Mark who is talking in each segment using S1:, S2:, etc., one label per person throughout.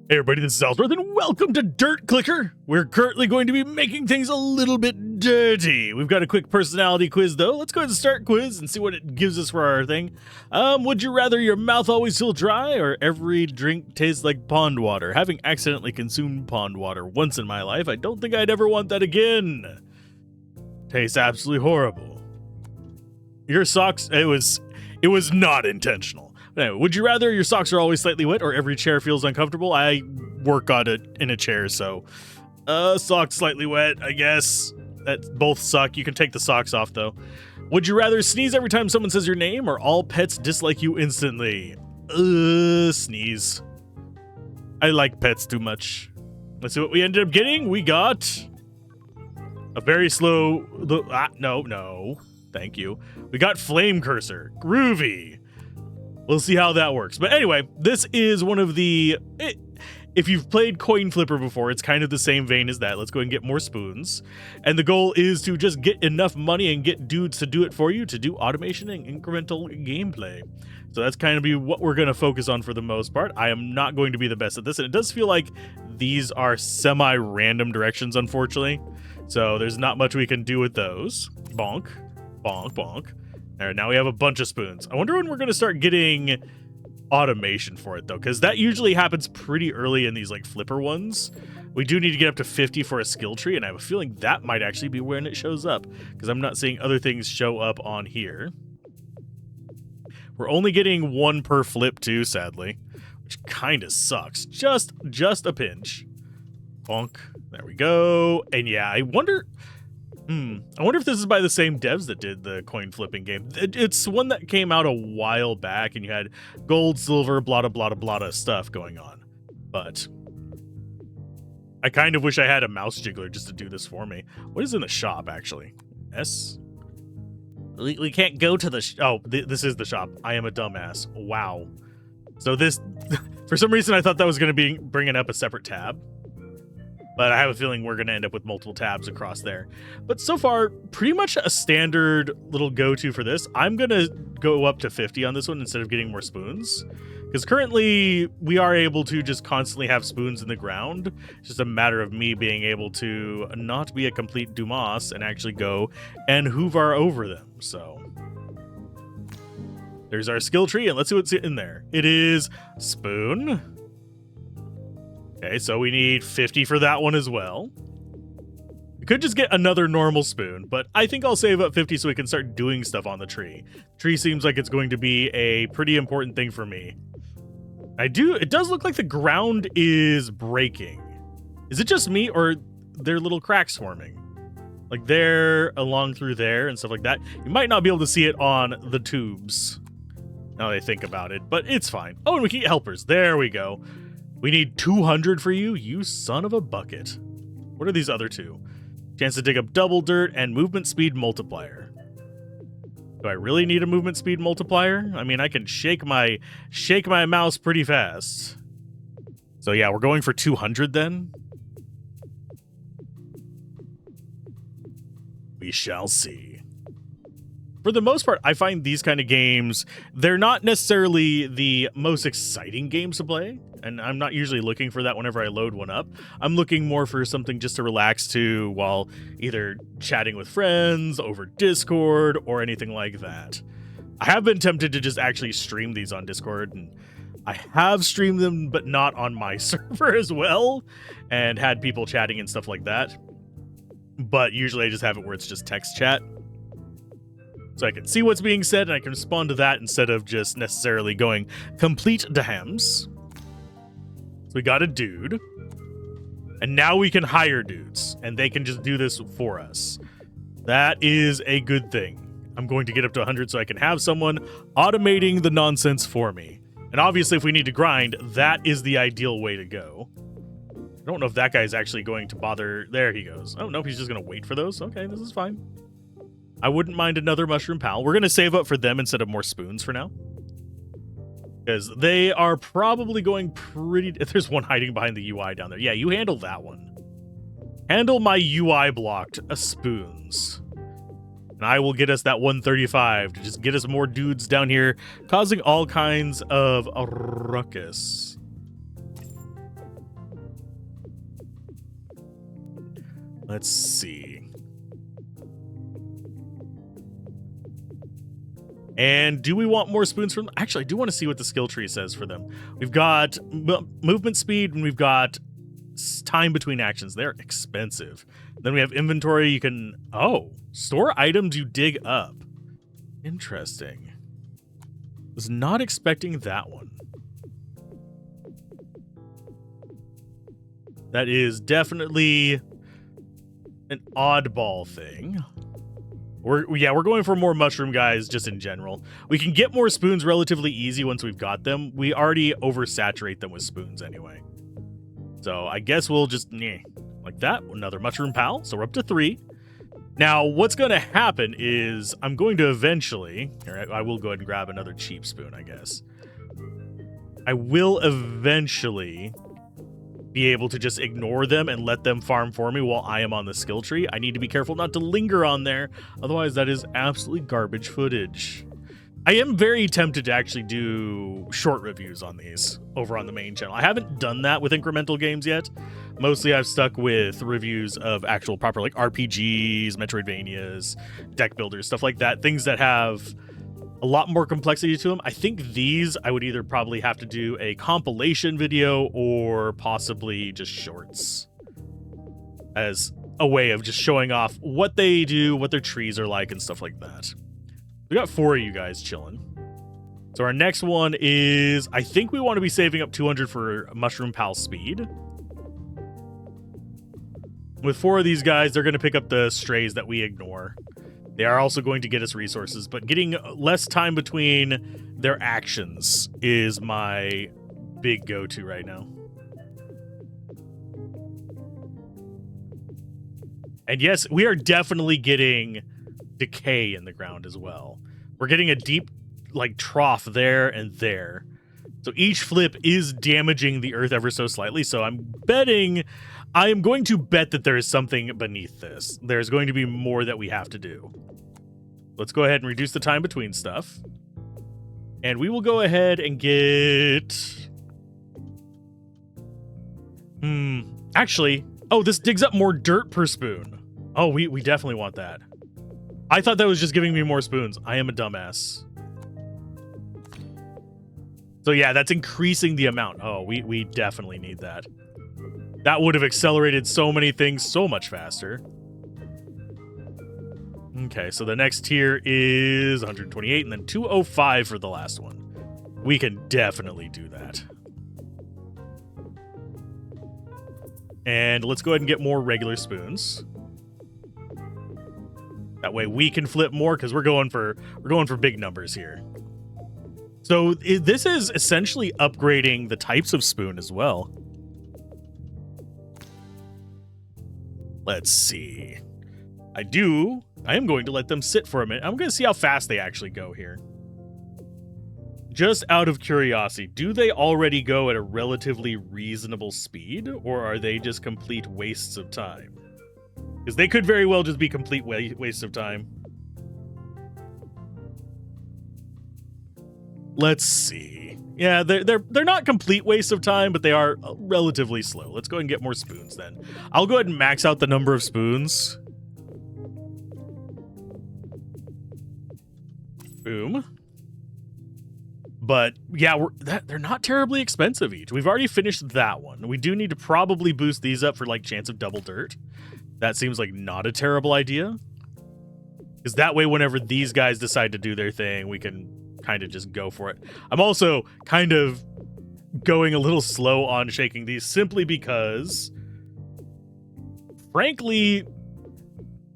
S1: Hey everybody, this is Alzorath, and welcome to Dirt Clicker. We're currently going to be making things a little bit dirty. We've got a quick personality quiz, though. Let's go ahead and start quiz and see what it gives us for our thing. Would you rather your mouth always feel dry or every drink tastes like pond water? Having accidentally consumed pond water once in my life, I don't think I'd ever want that again. Tastes absolutely horrible. Your socks, it was not intentional. Anyway, would you rather your socks are always slightly wet or every chair feels uncomfortable? I work on it in a chair, so socks slightly wet, I guess. That both suck. You can take the socks off, though. Would you rather sneeze every time someone says your name or all pets dislike you instantly? Sneeze. I like pets too much. Let's see what we ended up getting. We got a very slow... No. Thank you. We got Flame Cursor. Groovy. We'll see how that works. But anyway, this is one of the... If you've played Coin Flipper before, it's kind of the same vein as that. Let's go ahead and get more spoons. And the goal is to just get enough money and get dudes to do it for you, to do automation and incremental gameplay. So that's kind of be what we're going to focus on for the most part. I am not going to be the best at this, and it does feel like these are semi-random directions, unfortunately. So there's not much we can do with those. Bonk, bonk, bonk. All right, now we have a bunch of spoons. I wonder when we're going to start getting automation for it, though, because that usually happens pretty early in these, like, flipper ones. We do need to get up to 50 for a skill tree, and I have a feeling that might actually be when it shows up, because I'm not seeing other things show up on here. We're only getting one per flip, too, sadly, which kind of sucks. Just a pinch. Bonk. There we go. And yeah, I wonder if this is by the same devs that did the coin flipping game. It's one that came out a while back, and you had gold, silver, blah, blah, blah, blah stuff going on. But I kind of wish I had a mouse jiggler just to do this for me. What is in the shop, actually? S? We can't go to the... this is the shop. I am a dumbass. Wow. So this... for some reason, I thought that was going to be bringing up a separate tab. But I have a feeling we're going to end up with multiple tabs across there. But so far, pretty much a standard little go-to for this. I'm going to go up to 50 on this one instead of getting more spoons. Because currently, we are able to just constantly have spoons in the ground. It's just a matter of me being able to not be a complete Dumas and actually go and hoover over them. So there's our skill tree, and let's see what's in there. It is spoon. Okay, so we need 50 for that one as well. We could just get another normal spoon, but I think I'll save up 50 so we can start doing stuff on the tree. Tree seems like it's going to be a pretty important thing for me. It does look like the ground is breaking. Is it just me, or there are little cracks forming? Like there, along through there, and stuff like that. You might not be able to see it on the tubes, now that I think about it, but it's fine. Oh, and we can get helpers. There we go. We need 200 for you, you son of a bucket. What are these other two? Chance to dig up double dirt and movement speed multiplier. Do I really need a movement speed multiplier? I mean, I can shake my mouse pretty fast. So yeah, we're going for 200 then. We shall see. For the most part, I find these kind of games, they're not necessarily the most exciting games to play. And I'm not usually looking for that whenever I load one up. I'm looking more for something just to relax to while either chatting with friends, over Discord, or anything like that. I have been tempted to just actually stream these on Discord, and I have streamed them, but not on my server as well, and had people chatting and stuff like that. But usually I just have it where it's just text chat. So I can see what's being said, and I can respond to that instead of just necessarily going complete dehams. We got a dude, and now we can hire dudes, and they can just do this for us. That is a good thing. I'm going to get up to 100 so I can have someone automating the nonsense for me. And obviously, if we need to grind, that is the ideal way to go. I don't know if that guy's actually going to bother. There he goes. Oh, nope, he's just going to wait for those. Okay, this is fine. I wouldn't mind another mushroom pal. We're going to save up for them instead of more spoons for now. Because they are probably going pretty... There's one hiding behind the UI down there. Yeah, you handle that one. Handle my UI blocked spoons. And I will get us that 135 to just get us more dudes down here, causing all kinds of a ruckus. Let's see. And do we want more spoons from them? Actually, I do want to see what the skill tree says for them. We've got movement speed and we've got time between actions. They're expensive. Then we have inventory. You can, store items you dig up. Interesting. Was not expecting that one. That is definitely an oddball thing. We're going for more mushroom guys just in general. We can get more spoons relatively easy once we've got them. We already oversaturate them with spoons anyway. So I guess we'll just, like that. Another mushroom pal. So we're up to 3. Now, what's going to happen is I'm going to eventually, I will go ahead and grab another cheap spoon, I guess. I will eventually be able to just ignore them and let them farm for me while I am on the skill tree. I need to be careful not to linger on there. Otherwise, that is absolutely garbage footage. I am very tempted to actually do short reviews on these over on the main channel. I haven't done that with incremental games yet. Mostly I've stuck with reviews of actual proper like RPGs, Metroidvanias, deck builders, stuff like that. Things that have a lot more complexity to them. I think these I would either probably have to do a compilation video or possibly just shorts as a way of just showing off what they do, what their trees are like and stuff like that. We got 4 of you guys chilling. So our next one is, I think we want to be saving up 200 for Mushroom Pal speed. With 4 of these guys, they're going to pick up the strays that we ignore. They are also going to get us resources, but getting less time between their actions is my big go-to right now. And yes, we are definitely getting decay in the ground as well. We're getting a deep, like, trough there and there. So each flip is damaging the earth ever so slightly, so I am going to bet that there is something beneath this. There's going to be more that we have to do. Let's go ahead and reduce the time between stuff. And we will go ahead and get... Actually... Oh, this digs up more dirt per spoon. Oh, we definitely want that. I thought that was just giving me more spoons. I am a dumbass. So yeah, that's increasing the amount. Oh, we definitely need that. That would have accelerated so many things so much faster. Okay, so the next tier is 128 and then 205 for the last one. We can definitely do that. And let's go ahead and get more regular spoons. That way we can flip more because we're going for big numbers here. So this is essentially upgrading the types of spoon as well. Let's see. I am going to let them sit for a minute. I'm going to see how fast they actually go here. Just out of curiosity, do they already go at a relatively reasonable speed, or are they just complete wastes of time? Because they could very well just be complete waste of time. Let's see. Yeah, they're not complete waste of time, but they are relatively slow. Let's go ahead and get more spoons then. I'll go ahead and max out the number of spoons. Boom. But yeah, they're not terribly expensive each. We've already finished that one. We do need to probably boost these up for like chance of double dirt. That seems like not a terrible idea. Because that way, whenever these guys decide to do their thing, we can kind of just go for it. I'm also kind of going a little slow on shaking these simply because, frankly,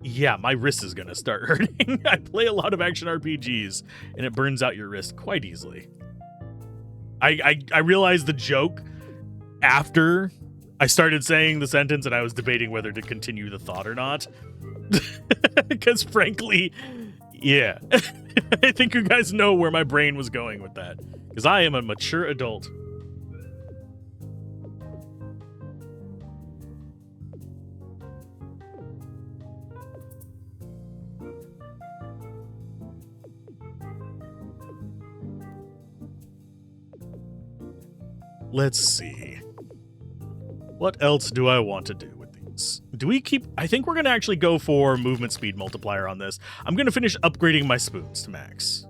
S1: yeah, my wrist is going to start hurting. I play a lot of action RPGs, and it burns out your wrist quite easily. I realized the joke after I started saying the sentence, and I was debating whether to continue the thought or not. Because frankly, yeah. I think you guys know where my brain was going with that. Because I am a mature adult. Let's see. What else do I want to do with these? spoons. Do we keep... I think we're going to actually go for movement speed multiplier on this. I'm going to finish upgrading my spoons to max.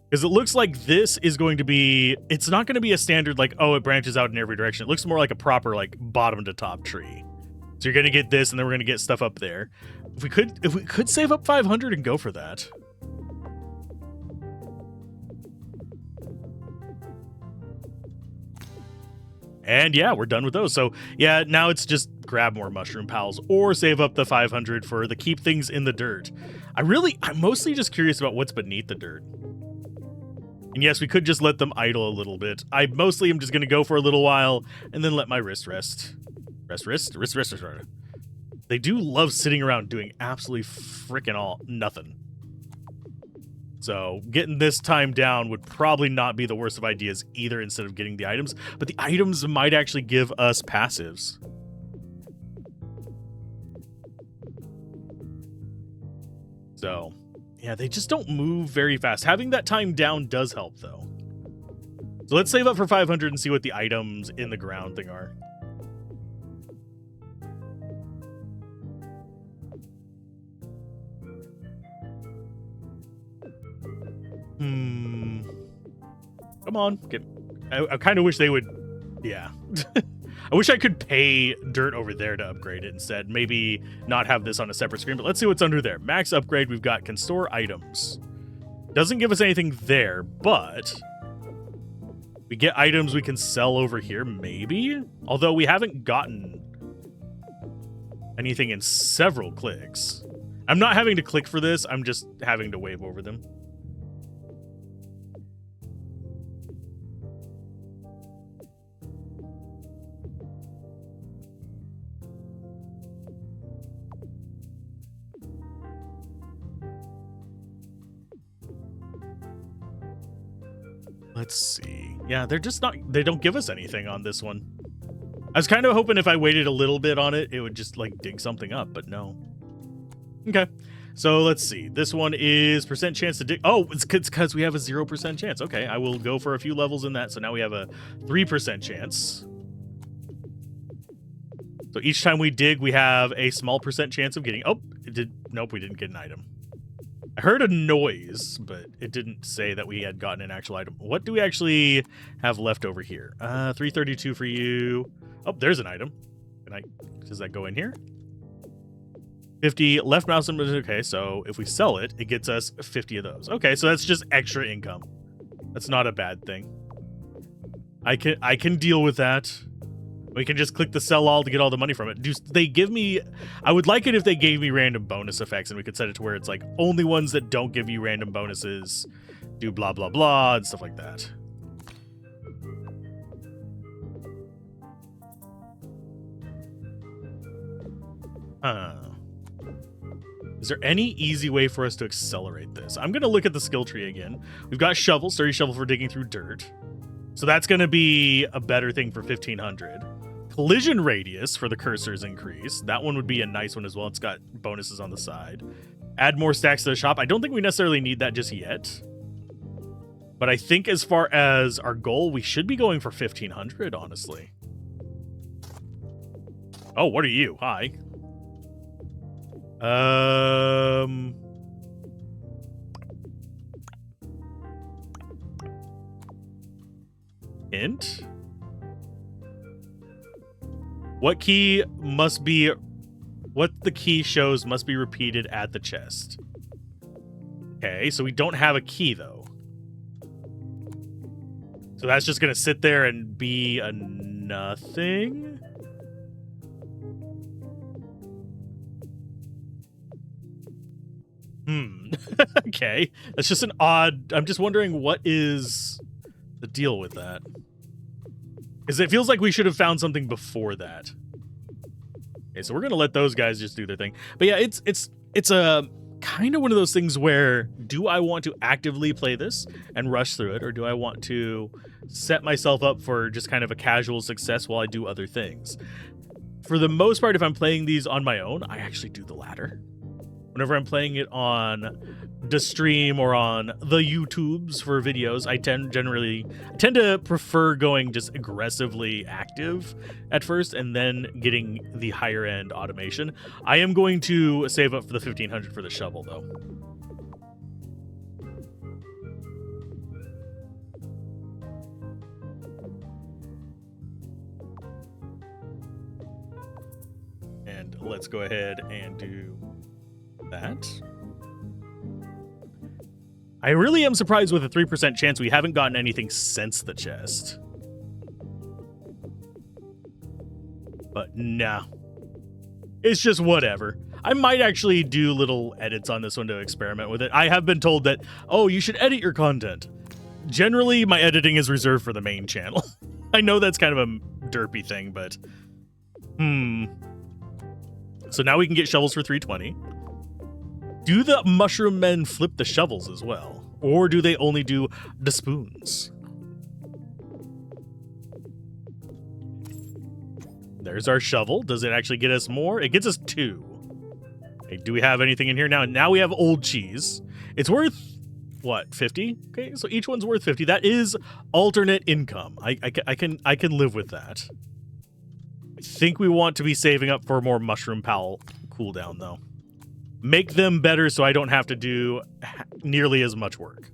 S1: Because it looks like this is going to be... It's not going to be a standard, like, oh, it branches out in every direction. It looks more like a proper, like, bottom to top tree. So you're going to get this, and then we're going to get stuff up there. If we could save up 500 and go for that. And yeah, we're done with those. So yeah, now it's just grab more mushroom pals or save up the 500 for the keep things in the dirt. I'm mostly just curious about what's beneath the dirt. And yes, we could just let them idle a little bit. I mostly am just going to go for a little while and then let my wrist rest. Rest. They do love sitting around doing absolutely freaking nothing. So getting this time down would probably not be the worst of ideas either instead of getting the items. But the items might actually give us passives. So, yeah, they just don't move very fast. Having that time down does help, though. So let's save up for 500 and see what the items in the ground thing are. Come on. I kind of wish they would... Yeah. I wish I could pay dirt over there to upgrade it instead. Maybe not have this on a separate screen, but let's see what's under there. Max upgrade, we've got can store items. Doesn't give us anything there, but... we get items we can sell over here, maybe? Although we haven't gotten anything in several clicks. I'm not having to click for this, I'm just having to wave over them. Let's see. Yeah, they're just not... They don't give us anything on this one. I was kind of hoping if I waited a little bit on it, it would just, like, dig something up, but no. Okay. So, let's see. This one is percent chance to dig... Oh, it's because we have a 0% chance. Okay, I will go for a few levels in that. So now we have a 3% chance. So each time we dig, we have a small percent chance of getting... Oh, it did... Nope, we didn't get an item. I heard a noise, but it didn't say that we had gotten an actual item. What do we actually have left over here? 332 for you. Oh, there's an item. Does that go in here? 50 left mouse. Okay, so if we sell it, it gets us 50 of those. Okay, so that's just extra income. That's not a bad thing. I can deal with that. We can just click the sell all to get all the money from it. Do they give me... I would like it if they gave me random bonus effects and we could set it to where it's like only ones that don't give you random bonuses do blah, blah, blah, and stuff like that. Is there any easy way for us to accelerate this? I'm going to look at the skill tree again. We've got shovel, sturdy shovel for digging through dirt. So that's going to be a better thing for 1500. Collision radius for the cursors increase. That one would be a nice one as well. It's got bonuses on the side. Add more stacks to the shop. I don't think we necessarily need that just yet. But I think as far as our goal, we should be going for 1500, honestly. Oh, what are you? Hi. Hint? What the key shows must be repeated at the chest. Okay, so we don't have a key, though. So that's just going to sit there and be a nothing? Okay. That's just an odd... I'm just wondering what is the deal with that. Because it feels like we should have found something before that. Okay, so we're going to let those guys just do their thing. But yeah, it's a kind of one of those things where, do I want to actively play this and rush through it, or do I want to set myself up for just kind of a casual success while I do other things? For the most part, if I'm playing these on my own, I actually do the latter. Whenever I'm playing it on to stream or on the YouTubes for videos, I tend to prefer going just aggressively active at first and then getting the higher end automation. I am going to save up for the 1500 for the shovel though. And let's go ahead and do that. I really am surprised with a 3% chance we haven't gotten anything since the chest. But nah. It's just whatever. I might actually do little edits on this one to experiment with it. I have been told that, oh, you should edit your content. Generally, my editing is reserved for the main channel. I know that's kind of a derpy thing, but... So now we can get shovels for 320. Do the mushroom men flip the shovels as well? Or do they only do the spoons? There's our shovel. Does it actually get us more? It gets us 2. Okay, do we have anything in here now? Now we have old cheese. It's worth, what, 50? Okay, so each one's worth 50. That is alternate income. I can live with that. I think we want to be saving up for more mushroom pal cooldown, though. Make them better so I don't have to do nearly as much work.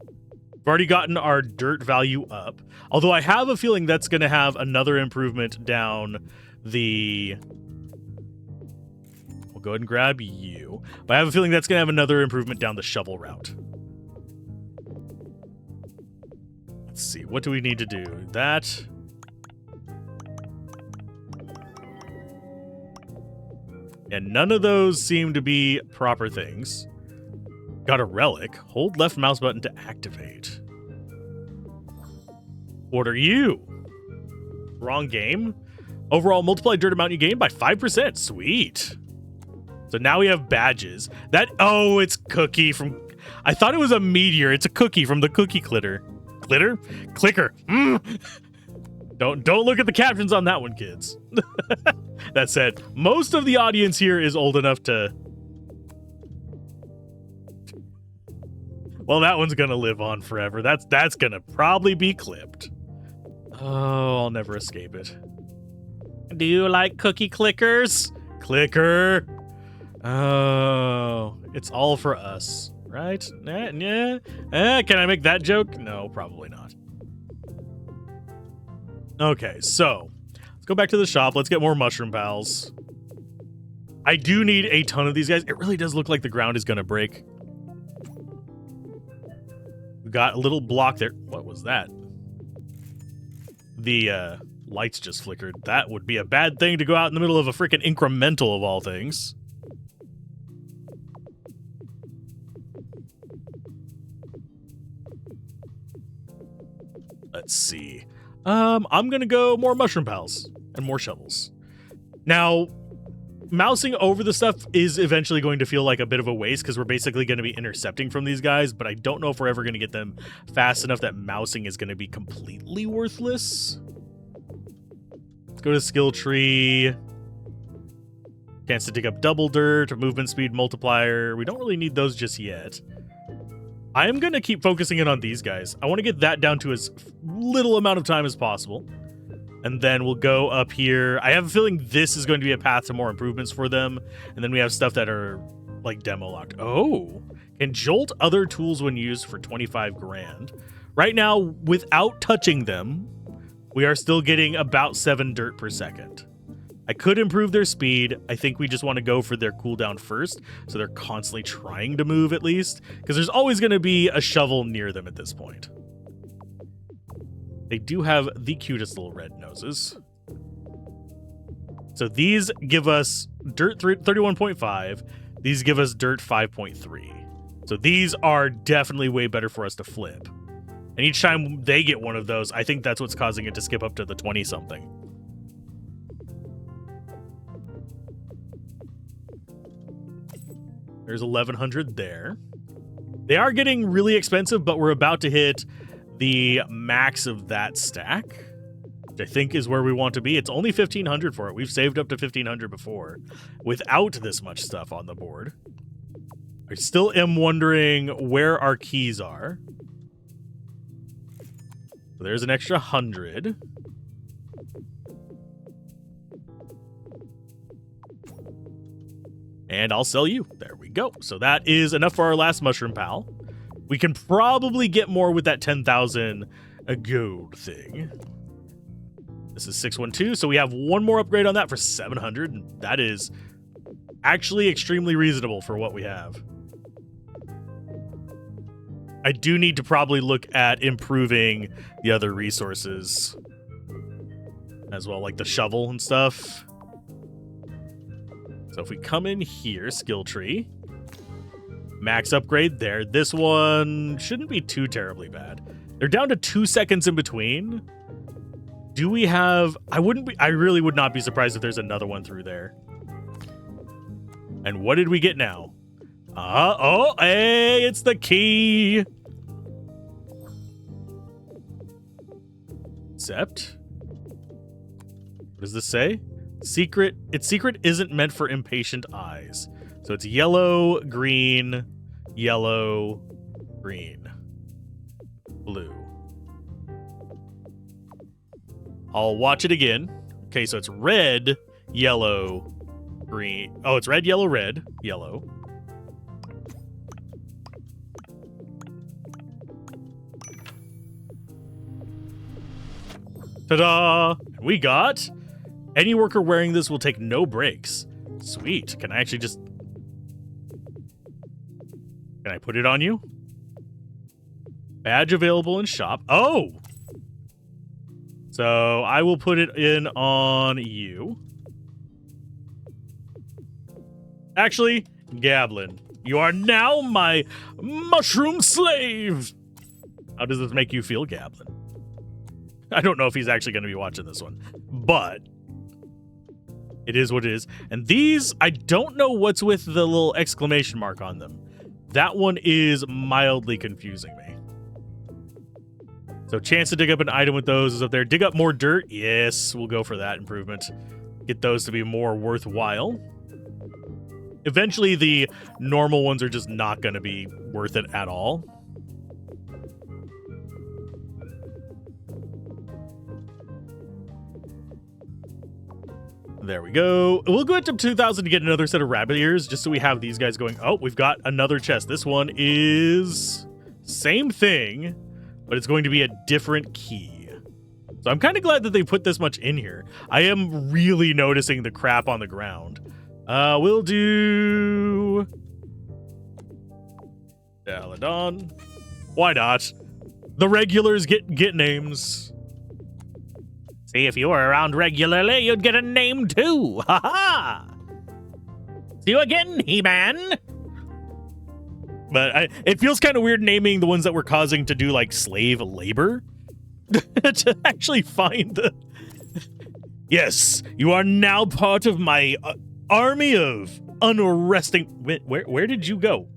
S1: We've already gotten our dirt value up, although I have a feeling that's going to have another improvement down the... We'll go ahead and grab you. But I have a feeling that's going to have another improvement down the shovel route. Let's see, what do we need to do? That... And none of those seem to be proper things. Got a relic. Hold left mouse button to activate. Order you. Wrong game. Overall, multiply dirt amount you gain by 5%. Sweet. So now we have badges. Oh, it's Cookie from... I thought it was a meteor. It's a cookie from the Cookie Clitter. Clitter? Clicker. Don't look at the captions on that one, kids. That said, most of the audience here is old enough to... Well, that one's gonna live on forever. That's gonna probably be clipped. Oh, I'll never escape it. Do you like cookie clickers? Clicker. Oh, it's all for us, right? Yeah. Can I make that joke? No, probably not. Okay, so let's go back to the shop. Let's get more mushroom pals. I do need a ton of these guys. It really does look like the ground is going to break. We got a little block there. What was that? The lights just flickered. That would be a bad thing to go out in the middle of a freaking incremental of all things. Let's see. I'm gonna go more mushroom pals and more shovels. Now, mousing over the stuff is eventually going to feel like a bit of a waste because we're basically going to be intercepting from these guys, but I don't know if we're ever going to get them fast enough that mousing is going to be completely worthless. Let's go to skill tree. Chance to dig up double dirt, movement speed multiplier. We don't really need those just yet. I am going to keep focusing in on these guys. I want to get that down to as little amount of time as possible. And then we'll go up here. I have a feeling this is going to be a path to more improvements for them. And then we have stuff that are like demo locked. Oh, can jolt other tools when used for 25 grand. Right now, without touching them, we are still getting about 7 dirt per second. I could improve their speed. I think we just want to go for their cooldown first, so they're constantly trying to move at least, because there's always going to be a shovel near them at this point. They do have the cutest little red noses. So these give us dirt 31.5. These give us dirt 5.3. So these are definitely way better for us to flip. And each time they get one of those, I think that's what's causing it to skip up to the 20-something. There's 1,100 there. They are getting really expensive, but we're about to hit the max of that stack, which I think is where we want to be. It's only 1,500 for it. We've saved up to 1,500 before without this much stuff on the board. I still am wondering where our keys are. So there's an extra 100. And I'll sell you. There we go. So that is enough for our last mushroom pal. We can probably get more with that 10,000 gold thing. This is 612, so we have one more upgrade on that for 700, and that is actually extremely reasonable for what we have. I do need to probably look at improving the other resources as well, like the shovel and stuff. So if we come in here, skill tree, max upgrade there. This one shouldn't be too terribly bad. They're down to 2 seconds in between. Do we have... I really would not be surprised if there's another one through there. And what did we get now? Oh, hey, it's the key. Accept. What does this say? Secret. Its secret isn't meant for impatient eyes. So it's yellow, green, blue. I'll watch it again. Okay, so it's red, yellow, green. Oh, it's red, yellow, red, yellow. Ta-da! We got... Any worker wearing this will take no breaks. Sweet. Can I actually just... Can I put it on you? Badge available in shop. Oh! So I will put it in on you. Actually, Gablin, you are now my mushroom slave. How does this make you feel, Gablin? I don't know if he's actually going to be watching this one, but it is what it is. And these, I don't know what's with the little exclamation mark on them. That one is mildly confusing me. So chance to dig up an item with those is up there. Dig up more dirt. Yes, we'll go for that improvement. Get those to be more worthwhile. Eventually, the normal ones are just not going to be worth it at all. There we go. We'll go up to 2,000 to get another set of rabbit ears, just so we have these guys going. Oh, we've got another chest. This one is same thing, but it's going to be a different key. So I'm kind of glad that they put this much in here. I am really noticing the crap on the ground. We'll do... Daladon. Why not? The regulars get names. See, if you were around regularly, you'd get a name too. Ha ha! See you again, He-Man. But it feels kind of weird naming the ones that we're causing to do, like, slave labor. To actually find the... Yes, you are now part of my army of unresting... Where did you go?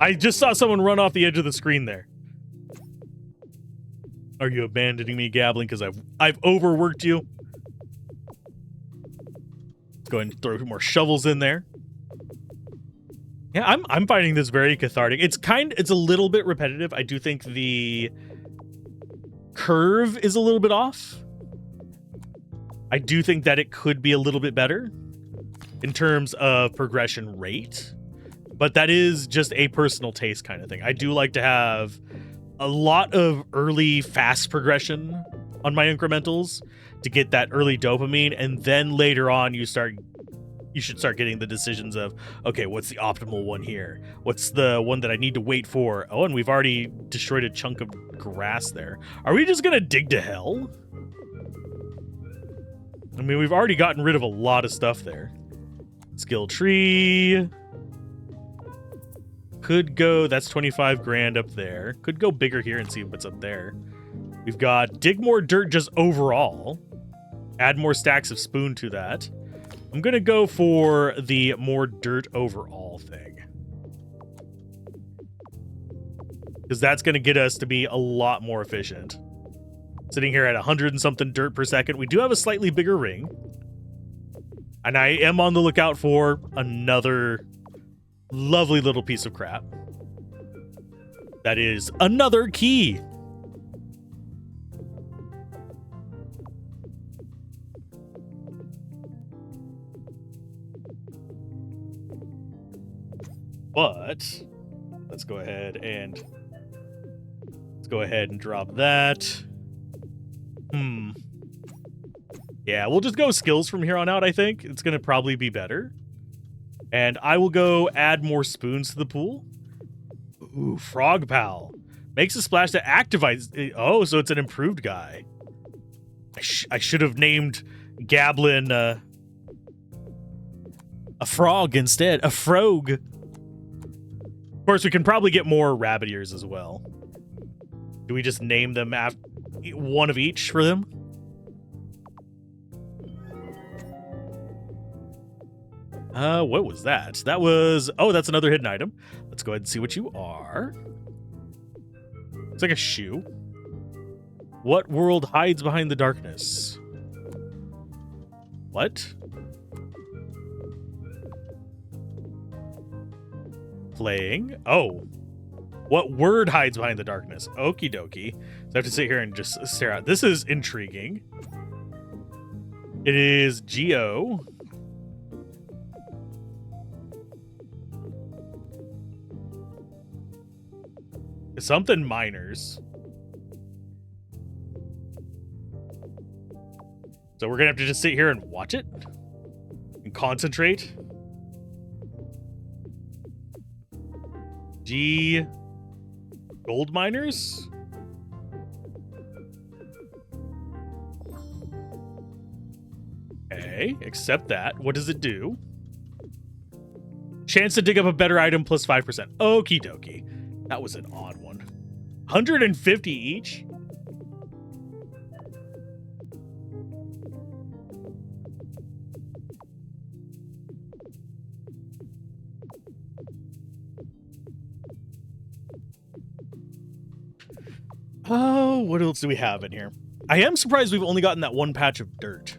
S1: I just saw someone run off the edge of the screen there. Are you abandoning me, Gablin, because I've overworked you? Let's go ahead and throw more shovels in there. Yeah, I'm finding this very cathartic. It's a little bit repetitive. I do think the curve is a little bit off. I do think that it could be a little bit better in terms of progression rate, but that is just a personal taste kind of thing. I do like to have a lot of early fast progression on my incrementals to get that early dopamine, and then later on you should start getting the decisions of, okay, what's the optimal one here? What's the one that I need to wait for? Oh, and we've already destroyed a chunk of grass there. Are we just gonna dig to hell? I mean, we've already gotten rid of a lot of stuff there. Skill tree. Could go, that's 25 grand up there. Could go bigger here and see what's up there. We've got dig more dirt just overall. Add more stacks of spoon to that. I'm going to go for the more dirt overall thing, because that's going to get us to be a lot more efficient. Sitting here at 100 and something dirt per second. We do have a slightly bigger ring. And I am on the lookout for another Lovely little piece of crap. That is another key. But let's go ahead and drop that. Yeah, we'll just go skills from here on out, I think. It's going to probably be better. And I will go add more spoons to the pool. Ooh, Frog Pal. Makes a splash that activates. Oh, so it's an improved guy. I should have named Gablin a frog instead. A frog. Of course, we can probably get more rabbit ears as well. Do we just name them after one of each for them? What was that? That was... Oh, that's another hidden item. Let's go ahead and see what you are. It's like a shoe. What world hides behind the darkness? What? Playing. Oh. What word hides behind the darkness? Okie dokie. So I have to sit here and just stare out. This is intriguing. It is Geo. Something miners. So we're gonna have to just sit here and watch it and concentrate. G gold miners. Okay, accept that. What does it do? Chance to dig up a better item plus 5%. Okie dokie. That was an odd one. 150 each? Oh, what else do we have in here? I am surprised we've only gotten that one patch of dirt.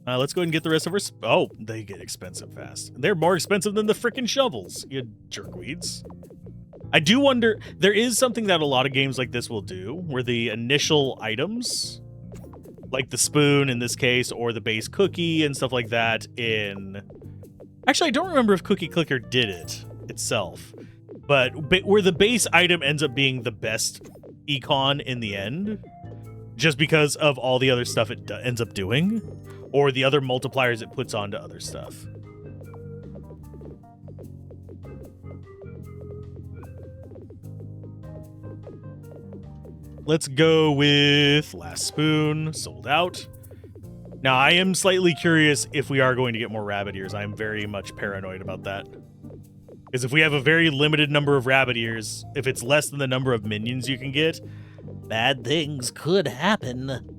S1: Let's go ahead and get the rest of our... Oh, they get expensive fast. They're more expensive than the frickin' shovels, you jerkweeds. I do wonder, there is something that a lot of games like this will do, where the initial items, like the spoon in this case, or the base cookie and stuff like that in... Actually, I don't remember if Cookie Clicker did it itself, but where the base item ends up being the best econ in the end, just because of all the other stuff it ends up doing, or the other multipliers it puts onto other stuff. Let's go with last spoon, sold out. Now, I am slightly curious if we are going to get more rabbit ears. I am very much paranoid about that. Because if we have a very limited number of rabbit ears, if it's less than the number of minions you can get, bad things could happen.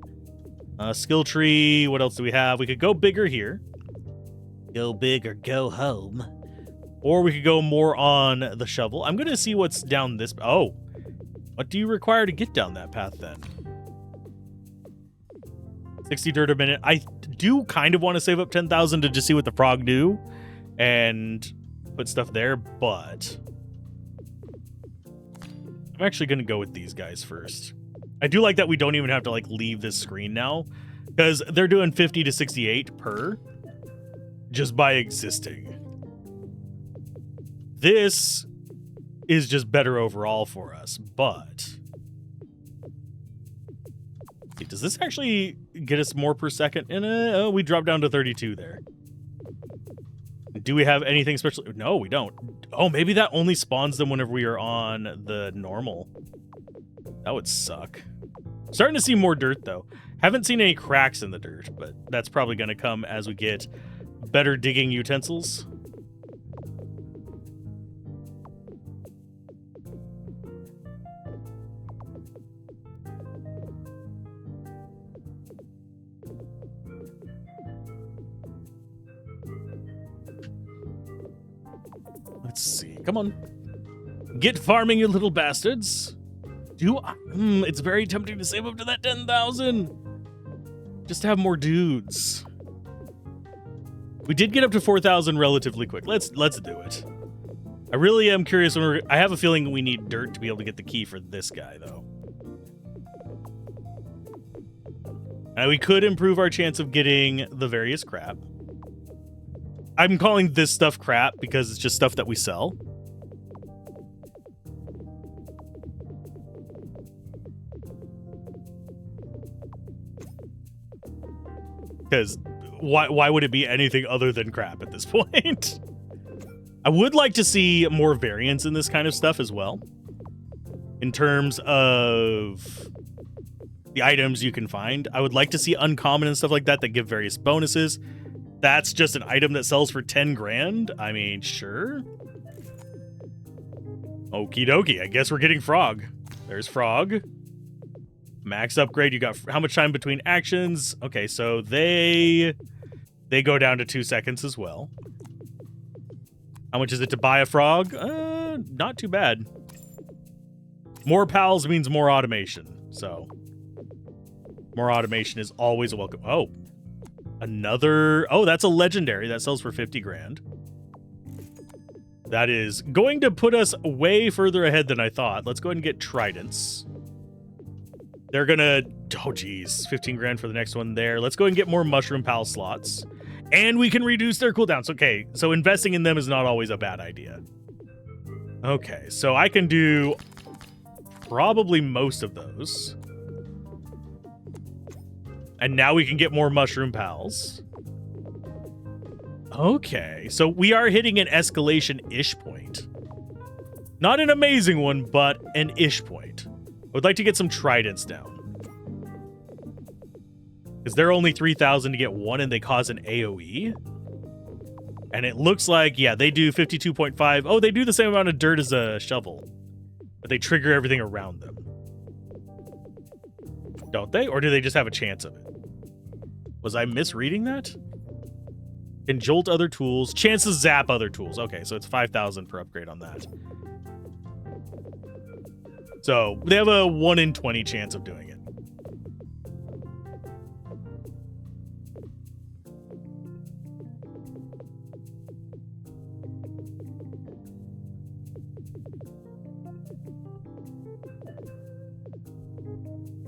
S1: Skill tree, what else do we have? We could go bigger here. Go big or go home. Or we could go more on the shovel. I'm going to see what's down this... Oh. What do you require to get down that path, then? 60 dirt a minute. I do kind of want to save up 10,000 to just see what the frog do and put stuff there, but I'm actually going to go with these guys first. I do like that we don't even have to, like, leave this screen now, because they're doing 50 to 68 per just by existing. This is just better overall for us, but does this actually get us more per second? And oh, we dropped down to 32 there. Do we have anything special? No, we don't. Oh, maybe that only spawns them whenever we are on the normal. That would suck. Starting to see more dirt, though. Haven't seen any cracks in the dirt, but that's probably going to come as we get better digging utensils. Let's see. Come on. Get farming, you little bastards. It's very tempting to save up to that 10,000. Just to have more dudes. We did get up to 4,000 relatively quick. Let's do it. I really am curious when I have a feeling we need dirt to be able to get the key for this guy, though. And we could improve our chance of getting the various crap. I'm calling this stuff crap because it's just stuff that we sell. Because why would it be anything other than crap at this point? I would like to see more variance in this kind of stuff as well. In terms of the items you can find. I would like to see uncommon and stuff like that that give various bonuses. That's just an item that sells for 10 grand? I mean, sure. Okie dokie. I guess we're getting Frog. There's Frog. Max upgrade. You got how much time between actions? Okay, so they go down to 2 seconds as well. How much is it to buy a Frog? Not too bad. More pals means more automation, so more automation is always a welcome. Oh, another. Oh, that's a legendary that sells for 50 grand. That is going to put us way further ahead than I thought. Let's go ahead and get tridents. They're gonna. Oh, geez, 15 grand for the next one there. Let's go ahead and get more mushroom pal slots, and we can reduce their cooldowns. Okay, so investing in them is not always a bad idea. Okay, so I can do probably most of those. And now we can get more mushroom pals. Okay, so we are hitting an escalation-ish point. Not an amazing one, but an ish point. I would like to get some tridents down. Because they're only 3,000 to get one, and they cause an AoE. And it looks like, yeah, they do 52.5. Oh, they do the same amount of dirt as a shovel. But they trigger everything around them. Don't they? Or do they just have a chance of it? Was I misreading that? Can jolt other tools. Chances zap other tools. Okay, so it's 5,000 per upgrade on that. So they have a 1 in 20 chance of doing it.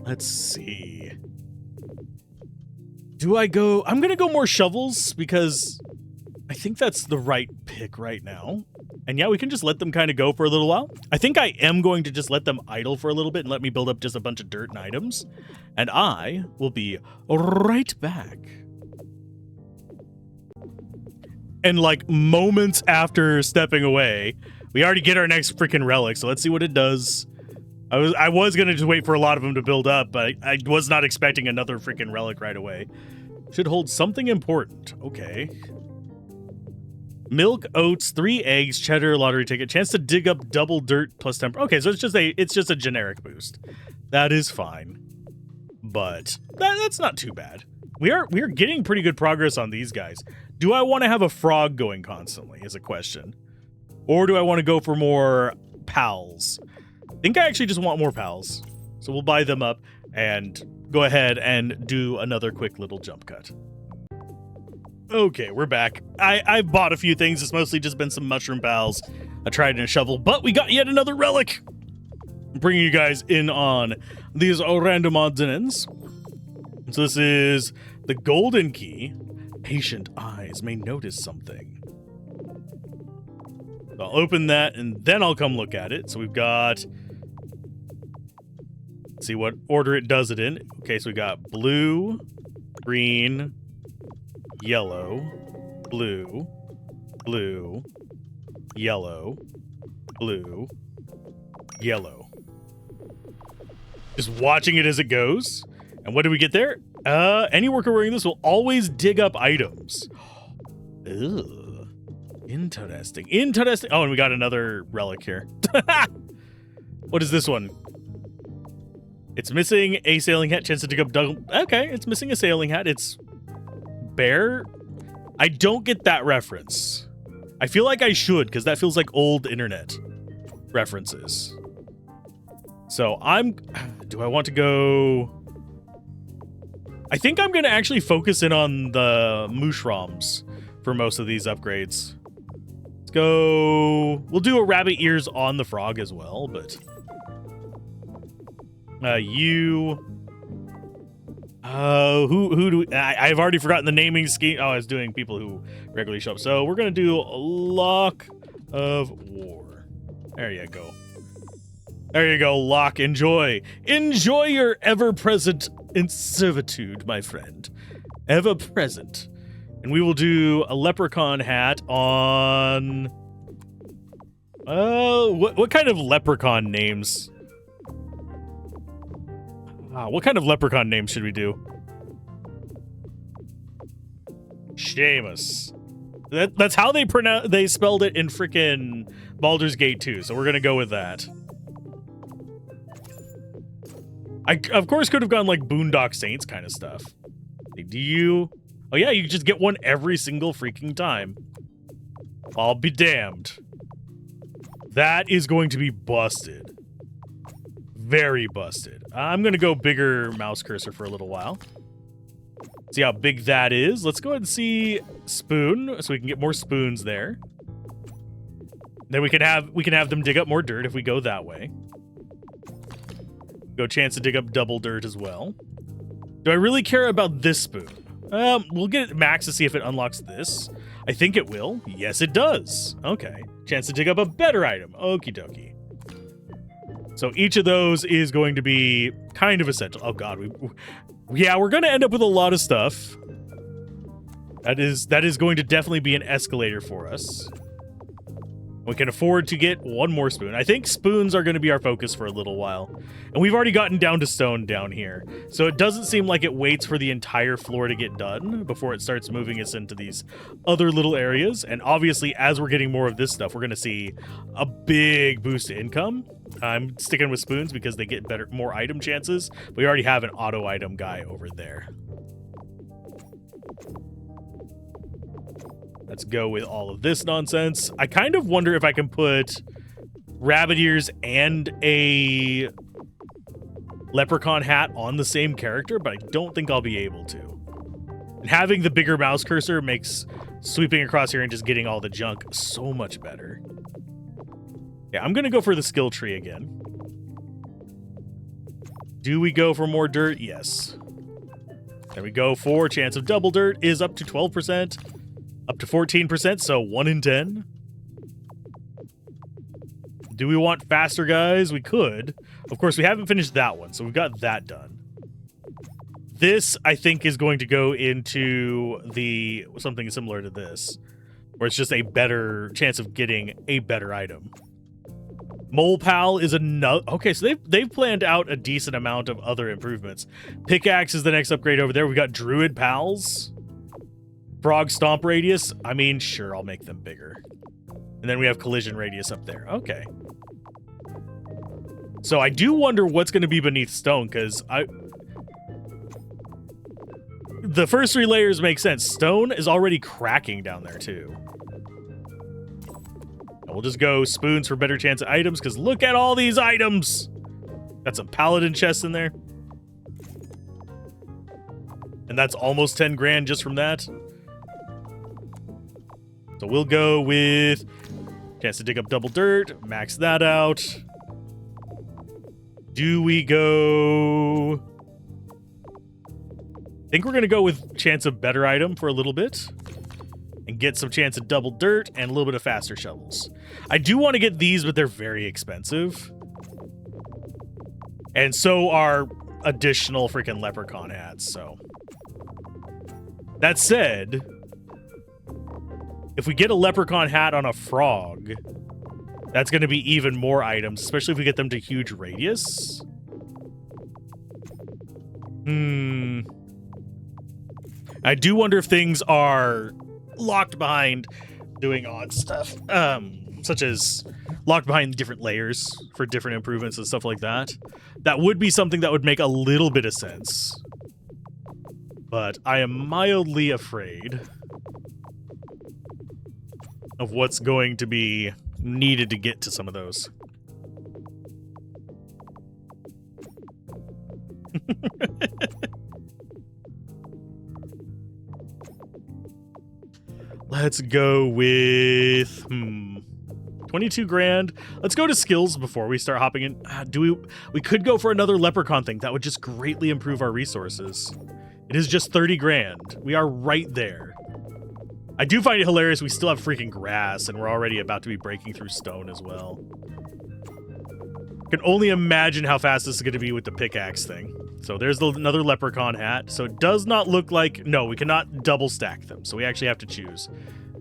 S1: Let's see. Do I go? I'm going to go more shovels because I think that's the right pick right now. And yeah, we can just let them kind of go for a little while. I think I am going to just let them idle for a little bit and let me build up just a bunch of dirt and items. And I will be right back. And like moments after stepping away, we already get our next freaking relic. So let's see what it does. I was going to just wait for a lot of them to build up, but I was not expecting another freaking relic right away. Should hold something important. Okay. Milk, oats, 3 eggs, cheddar, lottery ticket, chance to dig up double dirt plus 10. Okay, so it's just a generic boost. That is fine. But that's not too bad. We are getting pretty good progress on these guys. Do I want to have a frog going constantly is a question. Or do I want to go for more pals? I think I actually just want more pals. So we'll buy them up and go ahead and do another quick little jump cut. Okay, we're back. I've bought a few things. It's mostly just been some mushroom pals, a trident and a shovel, but we got yet another relic. I'm bringing you guys in on these random odds and ends. So this is the golden key. Patient eyes may notice something. So I'll open that and then I'll come look at it. So we've got, let's see what order it does it in. Okay, so we got blue, green, yellow, blue, blue, yellow, blue, yellow. Just watching it as it goes. And what do we get there? Any worker wearing this will always dig up items. Ugh. Interesting. Interesting. Oh, and we got another relic here. What is this one? It's missing a sailing hat. Chance to dig up double. Okay, it's missing a sailing hat. It's bear. I don't get that reference. I feel like I should, because that feels like old internet references. So do I want to go? I think I'm going to actually focus in on the mushrooms for most of these upgrades. Let's go... We'll do a rabbit ears on the frog as well, but... you... who do... I've already forgotten the naming scheme. Oh, I was doing people who regularly show up. So we're going to do Lock of War. There you go. There you go, Locke. Enjoy. Enjoy your ever-present in servitude, my friend. Ever-present. And we will do a leprechaun hat on... what kind of leprechaun names? What kind of leprechaun names should we do? Seamus. That's how they spelled it in frickin' Baldur's Gate 2, so we're gonna go with that. I, of course, could have gone like Boondock Saints kind of stuff. Do you... Oh yeah, you just get one every single freaking time. I'll be damned. That is going to be busted. Very busted. I'm going to go bigger mouse cursor for a little while. See how big that is. Let's go ahead and see spoon, so we can get more spoons there. Then we can have them dig up more dirt if we go that way. Go chance to dig up double dirt as well. Do I really care about this spoon? We'll get max to see if it unlocks this. I think it will. Yes, it does. Okay. Chance to dig up a better item. Okie dokie. So each of those is going to be kind of essential. Oh god, we're going to end up with a lot of stuff. That is going to definitely be an escalator for us. We can afford to get one more spoon. I think spoons are going to be our focus for a little while. And we've already gotten down to stone down here. So it doesn't seem like it waits for the entire floor to get done before it starts moving us into these other little areas. And obviously, as we're getting more of this stuff, we're going to see a big boost to income. I'm sticking with spoons because they get more item chances. We already have an auto item guy over there. Let's go with all of this nonsense. I kind of wonder if I can put rabbit ears and a leprechaun hat on the same character, but I don't think I'll be able to. And having the bigger mouse cursor makes sweeping across here and just getting all the junk so much better. Yeah, I'm going to go for the skill tree again. Do we go for more dirt? Yes. There we go. For chance of double dirt is up to 12%. Up to 14%, so 1 in 10. Do we want faster, guys? We could. Of course, we haven't finished that one, so we've got that done. This, I think, is going to go into something similar to this, where it's just a better chance of getting a better item. Mole Pal is another... Okay, so they've planned out a decent amount of other improvements. Pickaxe is the next upgrade over there. We've got Druid Pals. Frog Stomp Radius, I mean, sure, I'll make them bigger. And then we have Collision Radius up there. Okay. So I do wonder what's going to be beneath stone, because the first 3 layers make sense. Stone is already cracking down there, too. And we'll just go spoons for better chance at items, because look at all these items! Got some paladin chests in there. And that's almost 10 grand just from that. So we'll go with chance to dig up double dirt, max that out. Do we go... I think we're going to go with chance of better item for a little bit. And get some chance of double dirt and a little bit of faster shovels. I do want to get these, but they're very expensive. And so are additional freaking leprechaun hats, so... That said... If we get a leprechaun hat on a frog, that's going to be even more items, especially if we get them to huge radius. I do wonder if things are locked behind doing odd stuff, such as locked behind different layers for different improvements and stuff like that. That would be something that would make a little bit of sense. But I am mildly afraid of what's going to be needed to get to some of those. Let's go with... 22 grand. Let's go to skills before we start hopping in. We could go for another leprechaun thing. That would just greatly improve our resources. It is just 30 grand. We are right there. I do find it hilarious we still have freaking grass and we're already about to be breaking through stone as well. Can only imagine how fast this is going to be with the pickaxe thing. So there's another leprechaun hat. So it does not look like... No, we cannot double stack them. So we actually have to choose.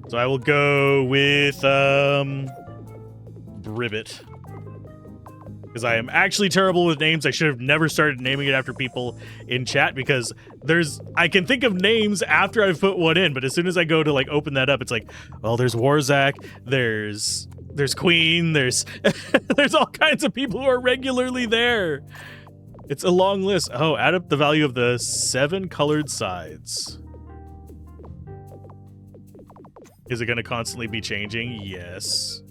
S1: So I will go with Bribbit. Because I am actually terrible with names. I should have never started naming it after people in chat because I can think of names after I've put one in, but as soon as I go to like open that up, it's like, well, there's Warzak, there's Queen, there's there's all kinds of people who are regularly there. It's a long list. Oh, add up the value of the 7 colored sides. Is it going to constantly be changing? Yes.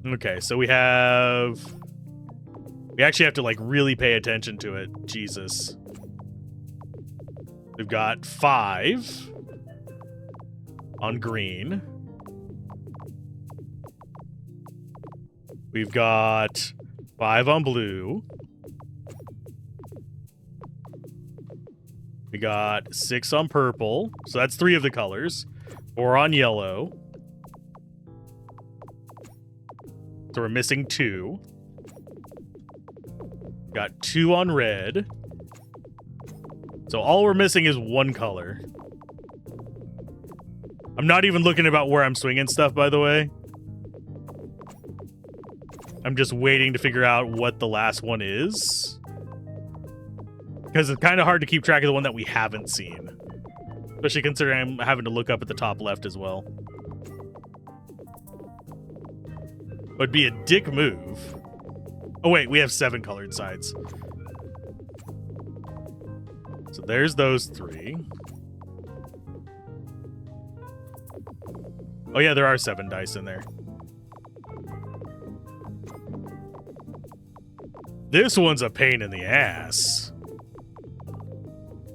S1: Okay, so we actually have to like really pay attention to it. Jesus. We've got 5 on green. We've got 5 on blue. We got 6 on purple. So that's 3 of the colors. 4 on yellow. So we're missing 2. Got 2 on red. So all we're missing is 1 color. I'm not even looking about where I'm swinging stuff, by the way. I'm just waiting to figure out what the last one is. Because it's kind of hard to keep track of the one that we haven't seen. Especially considering I'm having to look up at the top left as well. Would be a dick move. Oh wait, we have 7 colored sides. So there's those 3. Oh yeah, there are 7 dice in there. This one's a pain in the ass.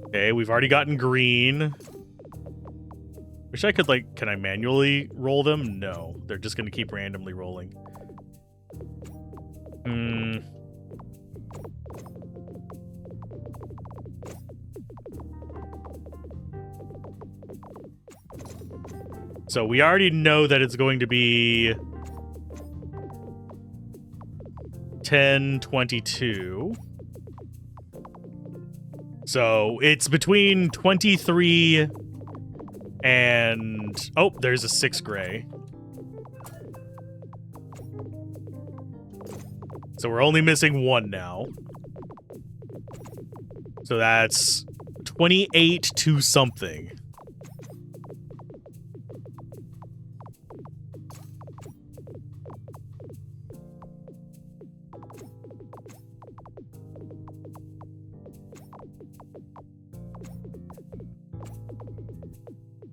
S1: Okay, we've already gotten green. Wish I could, like, can I manually roll them? No, they're just going to keep randomly rolling. So we already know that it's going to be 1022. So it's between 23 and... Oh, there's a 6 gray. So we're only missing 1 now. So that's 28 to something.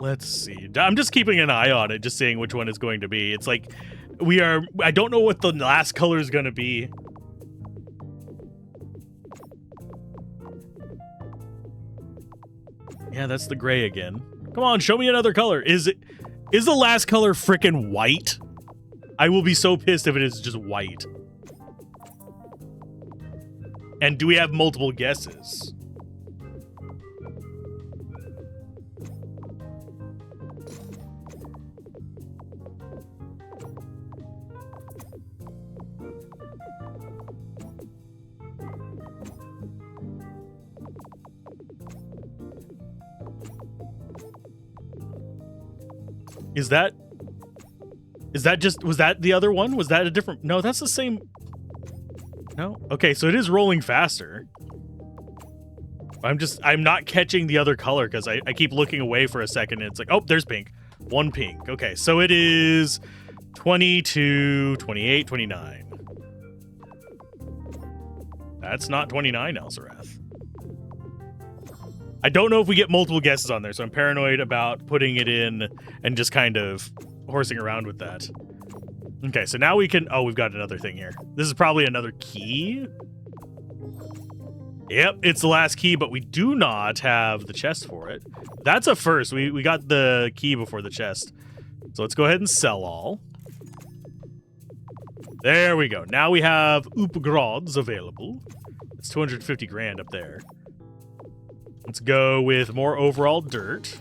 S1: Let's see. I'm just keeping an eye on it, just seeing which one it's going to be. It's like I don't know what the last color is going to be. Yeah, that's the gray again. Come on, show me another color. Is the last color frickin' white? I will be so pissed if it is just white. And do we have multiple guesses? Was that the other one? Was that a different? No, that's the same. No? Okay, so it is rolling faster. I'm not catching the other color because I keep looking away for a second and it's like, oh, there's pink. 1 pink. Okay, so it is 22, 28, 29. That's not 29, Alzorath. I don't know if we get multiple guesses on there, so I'm paranoid about putting it in and just kind of horsing around with that. Okay, so now we can... Oh, we've got another thing here. This is probably another key. Yep, it's the last key, but we do not have the chest for it. That's a first. We got the key before the chest. So let's go ahead and sell all. There we go. Now we have Upgrads available. It's 250 grand up there. Let's go with more overall dirt.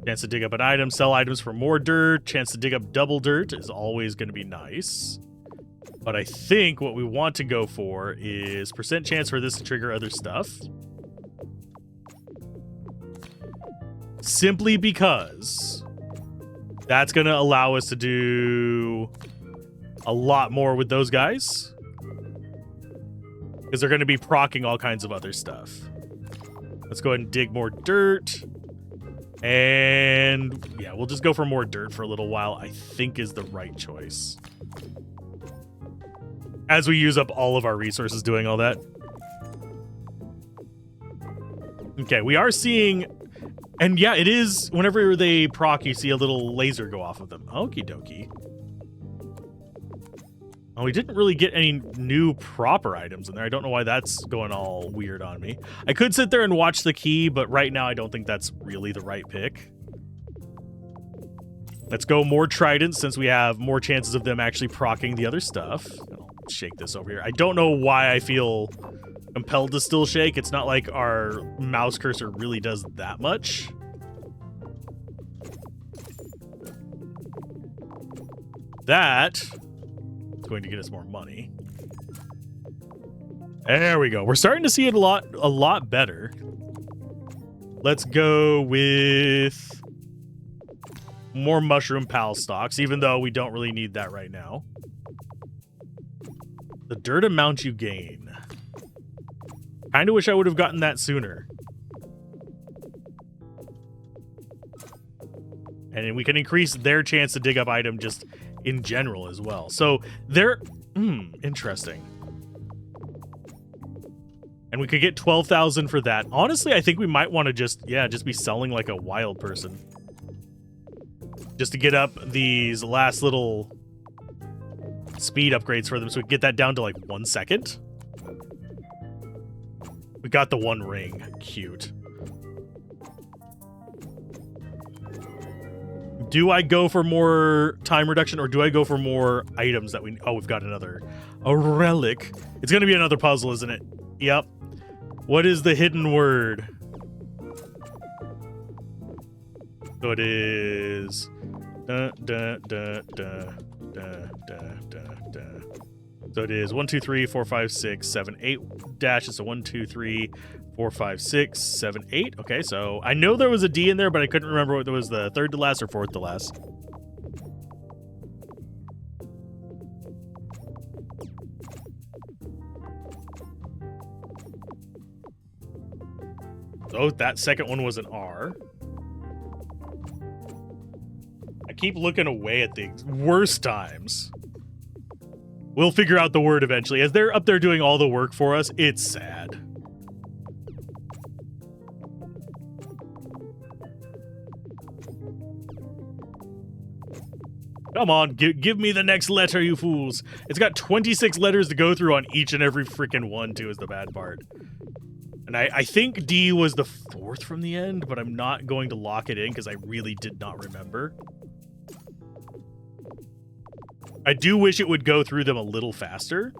S1: Chance to dig up an item, sell items for more dirt. Chance to dig up double dirt is always going to be nice. But I think what we want to go for is percent chance for this to trigger other stuff. Simply because that's going to allow us to do a lot more with those guys. Because they're going to be proccing all kinds of other stuff. Let's go ahead and dig more dirt. And yeah, we'll just go for more dirt for a little while, I think is the right choice. As we use up all of our resources doing all that. Okay, we are seeing... And yeah, it is, whenever they proc, you see a little laser go off of them. Okie dokie. Oh, we didn't really get any new proper items in there. I don't know why that's going all weird on me. I could sit there and watch the key, but right now I don't think that's really the right pick. Let's go more tridents since we have more chances of them actually proccing the other stuff. I'll shake this over here. I don't know why I feel compelled to still shake. It's not like our mouse cursor really does that much. That is going to get us more money. There we go. We're starting to see it a lot better. Let's go with more mushroom pal stocks, even though we don't really need that right now. The dirt amount you gain. Kind of wish I would have gotten that sooner. And we can increase their chance to dig up item just in general as well. So they're interesting. And we could get 12,000 for that. Honestly, I think we might want to just be selling like a wild person. Just to get up these last little speed upgrades for them so we can get that down to like 1 second. We got the one ring. Cute. Do I go for more time reduction or do I go for more items that we... Oh, we've got a relic. It's going to be another puzzle, isn't it? Yep. What is the hidden word? So it is... So it is 1, 2, 3, 4, 5, 6, 7, 8 dashes. So 1, 2, 3, 4, 5, 6, 7, 8. Okay, so I know there was a D in there, but I couldn't remember what it was, the third to last or fourth to last. Oh, that second one was an R. I keep looking away at things. Worst times. We'll figure out the word eventually. As they're up there doing all the work for us, it's sad. Come on, give me the next letter, you fools. It's got 26 letters to go through on each and every freaking one, too, is the bad part. And I think D was the fourth from the end, but I'm not going to lock it in because I really did not remember. I do wish it would go through them a little faster.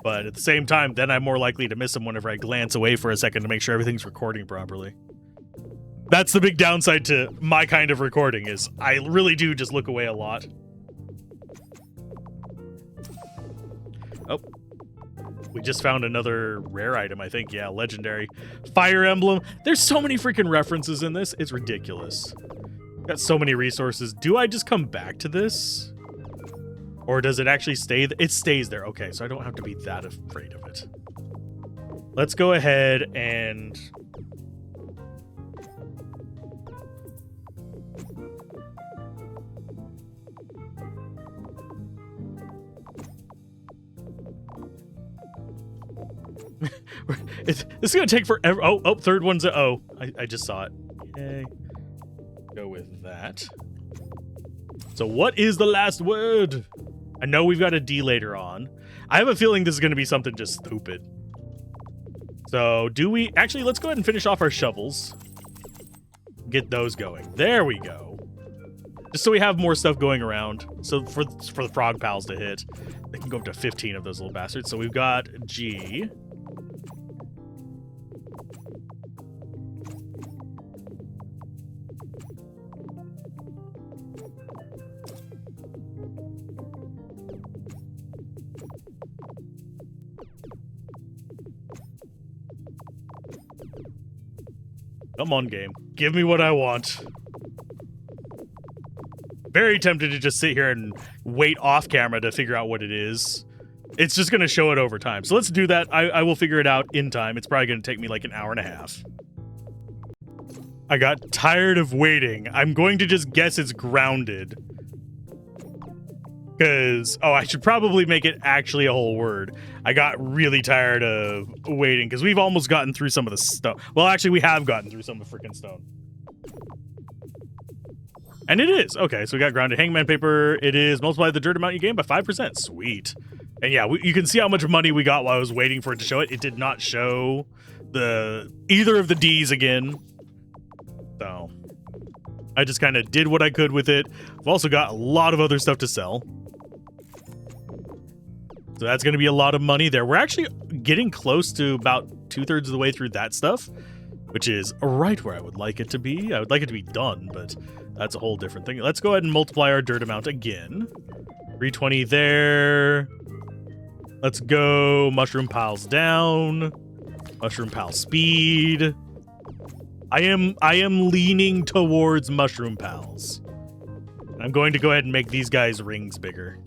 S1: But at the same time, then I'm more likely to miss them whenever I glance away for a second to make sure everything's recording properly. That's the big downside to my kind of recording, is I really do just look away a lot. Oh. We just found another rare item, I think. Yeah, legendary. Fire Emblem. There's so many freaking references in this. It's ridiculous. Got so many resources. Do I just come back to this? Or does it actually stay? It stays there. Okay, so I don't have to be that afraid of it. Let's go ahead and... this is going to take forever. Oh, third one's a O. I just saw it. Yay. Go with that. So what is the last word? I know we've got a D later on. I have a feeling this is going to be something just stupid. So do we... Actually, let's go ahead and finish off our shovels. Get those going. There we go. Just so we have more stuff going around. So for the frog pals to hit. They can go up to 15 of those little bastards. So we've got G. Come on, game. Give me what I want. Very tempted to just sit here and wait off camera to figure out what it is. It's just going to show it over time. So let's do that. I will figure it out in time. It's probably going to take me like an hour and a half. I got tired of waiting. I'm going to just guess it's grounded. Because, oh, I should probably make it actually a whole word. I got really tired of waiting because we've almost gotten through some of the stuff. Well, actually, we have gotten through some of the freaking stone. And it is. Okay, so we got grounded hangman paper. It is multiply the dirt amount you gain by 5%. Sweet. And yeah, you can see how much money we got while I was waiting for it to show it. It did not show either of the D's again. So I just kind of did what I could with it. I've also got a lot of other stuff to sell. So that's going to be a lot of money there. We're actually getting close to about 2/3 of the way through that stuff, which is right where I would like it to be. I would like it to be done, but that's a whole different thing. Let's go ahead and multiply our dirt amount again. 320 there. Let's go mushroom piles down. Mushroom pile speed. I am leaning towards mushroom pals. I'm going to go ahead and make these guys' rings bigger.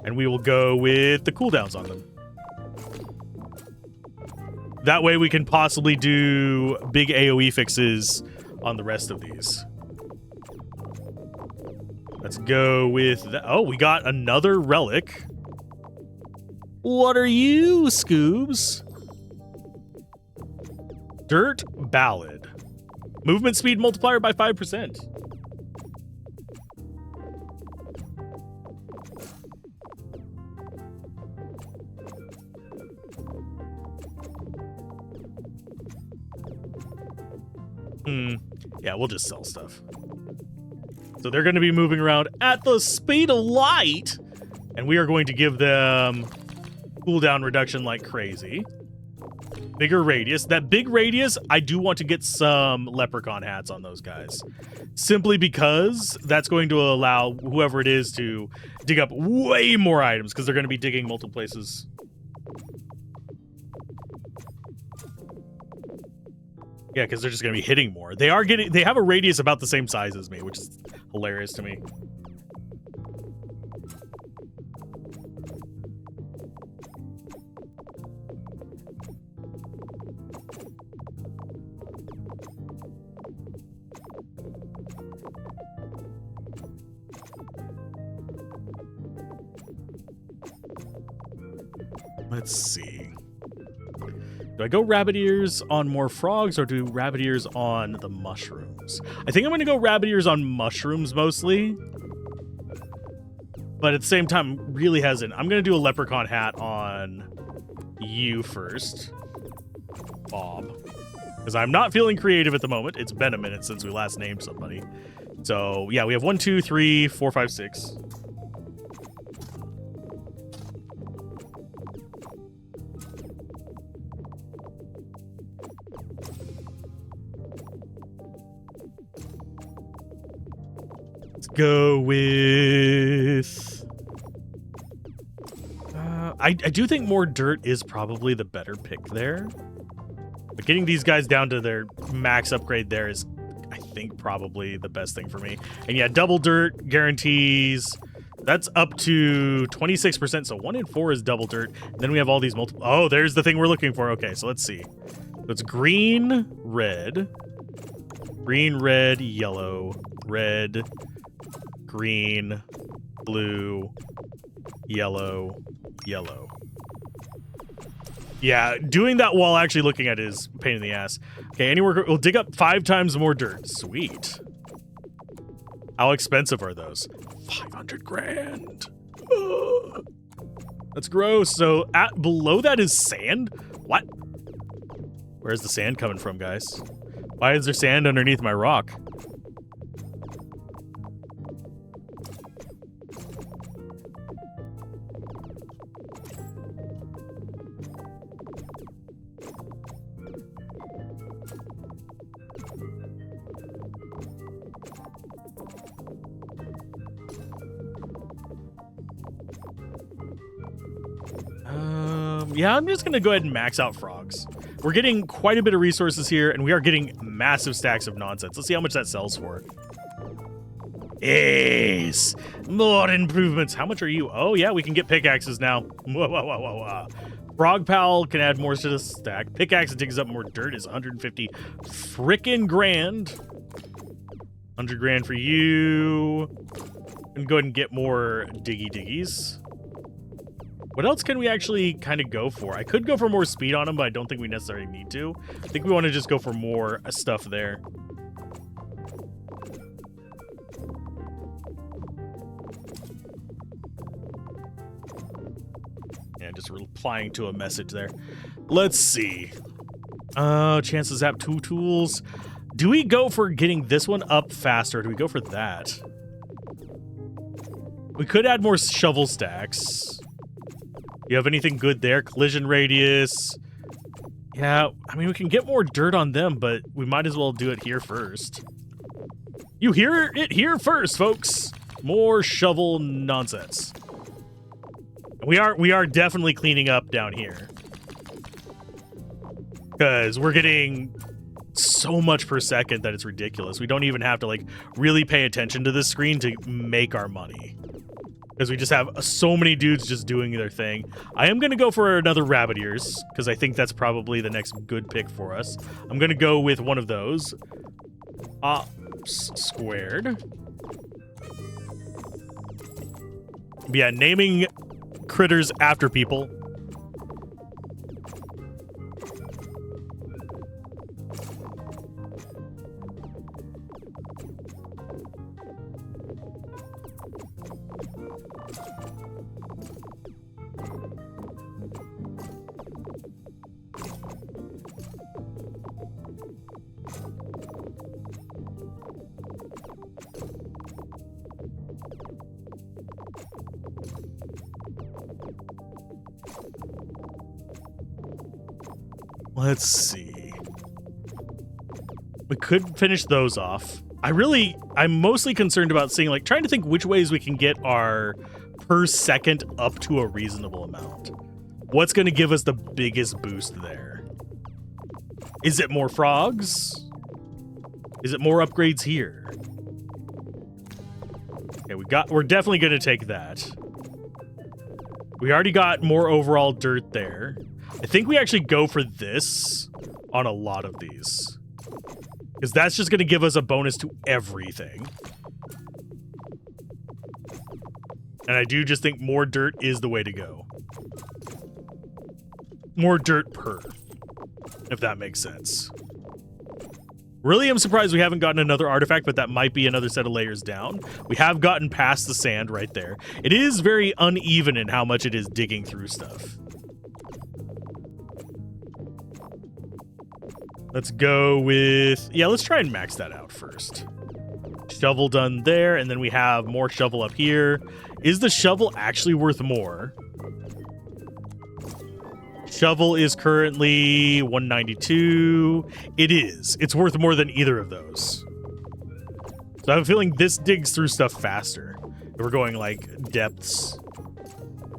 S1: And we will go with the cooldowns on them. That way we can possibly do big AoE fixes on the rest of these. Let's go with that. Oh, we got another relic. What are you, Scoobs? Dirt Ballad. Movement speed multiplier by 5%. Yeah, we'll just sell stuff. So they're going to be moving around at the speed of light, and we are going to give them cooldown reduction like crazy. Bigger radius. That big radius, I do want to get some leprechaun hats on those guys. Simply because that's going to allow whoever it is to dig up way more items, because they're going to be digging multiple places. Yeah, because they're just going to be hitting more. They have a radius about the same size as me, which is hilarious to me. Let's see. Do I go rabbit ears on more frogs or do rabbit ears on the mushrooms? I think I'm going to go rabbit ears on mushrooms mostly. But at the same time, really hesitant. I'm going to do a leprechaun hat on you first, Bob. Because I'm not feeling creative at the moment. It's been a minute since we last named somebody. So, yeah, we have 1, 2, 3, 4, 5, 6. Go with I do think more dirt is probably the better pick there, but getting these guys down to their max upgrade there is, I think, probably the best thing for me. And yeah, double dirt guarantees that's up to 26%, so 1 in 4 is double dirt. Then we have all these multiple. Oh, there's the thing we're looking for. Okay, so let's see. So it's green, red, yellow, red, green, blue, yellow, yellow. Yeah, doing that while actually looking at it is a pain in the ass. Okay, anywhere we'll dig up 5 times more dirt. Sweet. How expensive are those? 500 grand. That's gross. So below that is sand? What? Where's the sand coming from, guys? Why is there sand underneath my rock? Yeah, I'm just gonna go ahead and max out frogs. We're getting quite a bit of resources here, and we are getting massive stacks of nonsense. Let's see how much that sells for. Yes! More improvements. How much are you? Oh, yeah, we can get pickaxes now. Whoa, whoa, whoa, whoa, whoa. Frog Pal can add more to the stack. Pickaxe that digs up more dirt is 150 frickin' grand. 100 grand for you. And go ahead and get more diggy diggies. What else can we actually kind of go for? I could go for more speed on them, but I don't think we necessarily need to. I think we want to just go for more stuff there. Yeah, just replying to a message there. Let's see. Chance to zap 2 tools. Do we go for getting this one up faster? Or do we go for that? We could add more shovel stacks. You have anything good there? Collision radius. Yeah, I mean, we can get more dirt on them, but we might as well do it here first. You hear it here first, folks. More shovel nonsense. We are definitely cleaning up down here. Because we're getting so much per second that it's ridiculous. We don't even have to, like, really pay attention to this screen to make our money. Because we just have so many dudes just doing their thing. I am going to go for another rabbit ears, because I think that's probably the next good pick for us. I'm going to go with one of those. Squared. But yeah, naming critters after people. Let's see. We could finish those off. I'm mostly concerned about seeing, like, trying to think which ways we can get our per second up to a reasonable amount. What's going to give us the biggest boost there? Is it more frogs? Is it more upgrades here? Okay, we're definitely going to take that. We already got more overall dirt there. I think we actually go for this on a lot of these. Because that's just going to give us a bonus to everything. And I do just think more dirt is the way to go. More dirt per, if that makes sense. Really, I'm surprised we haven't gotten another artifact, but that might be another set of layers down. We have gotten past the sand right there. It is very uneven in how much it is digging through stuff. Let's go with... Yeah, let's try and max that out first. Shovel done there, and then we have more shovel up here. Is the shovel actually worth more? Shovel is currently 192. It is. It's worth more than either of those. So I have a feeling this digs through stuff faster. We're going, like, depths.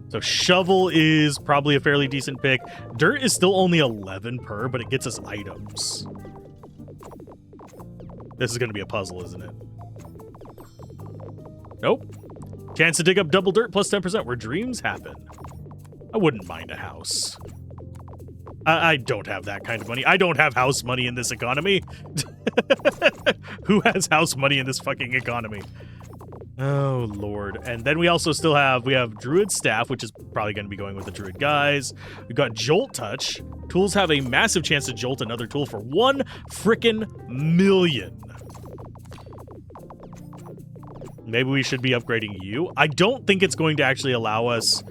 S1: So shovel is probably a fairly decent pick. Dirt is still only 11 per, but it gets us items. This is going to be a puzzle, isn't it? Nope. Chance to dig up double dirt plus 10% where dreams happen. I wouldn't mind a house. I don't have that kind of money. I don't have house money in this economy. Who has house money in this fucking economy? Oh, Lord. And then we also still have, we have Druid Staff, which is probably going to be going with the Druid guys. We've got Jolt Touch. Tools have a massive chance to jolt another tool for 1 frickin' million. Maybe we should be upgrading you. I don't think it's going to actually allow us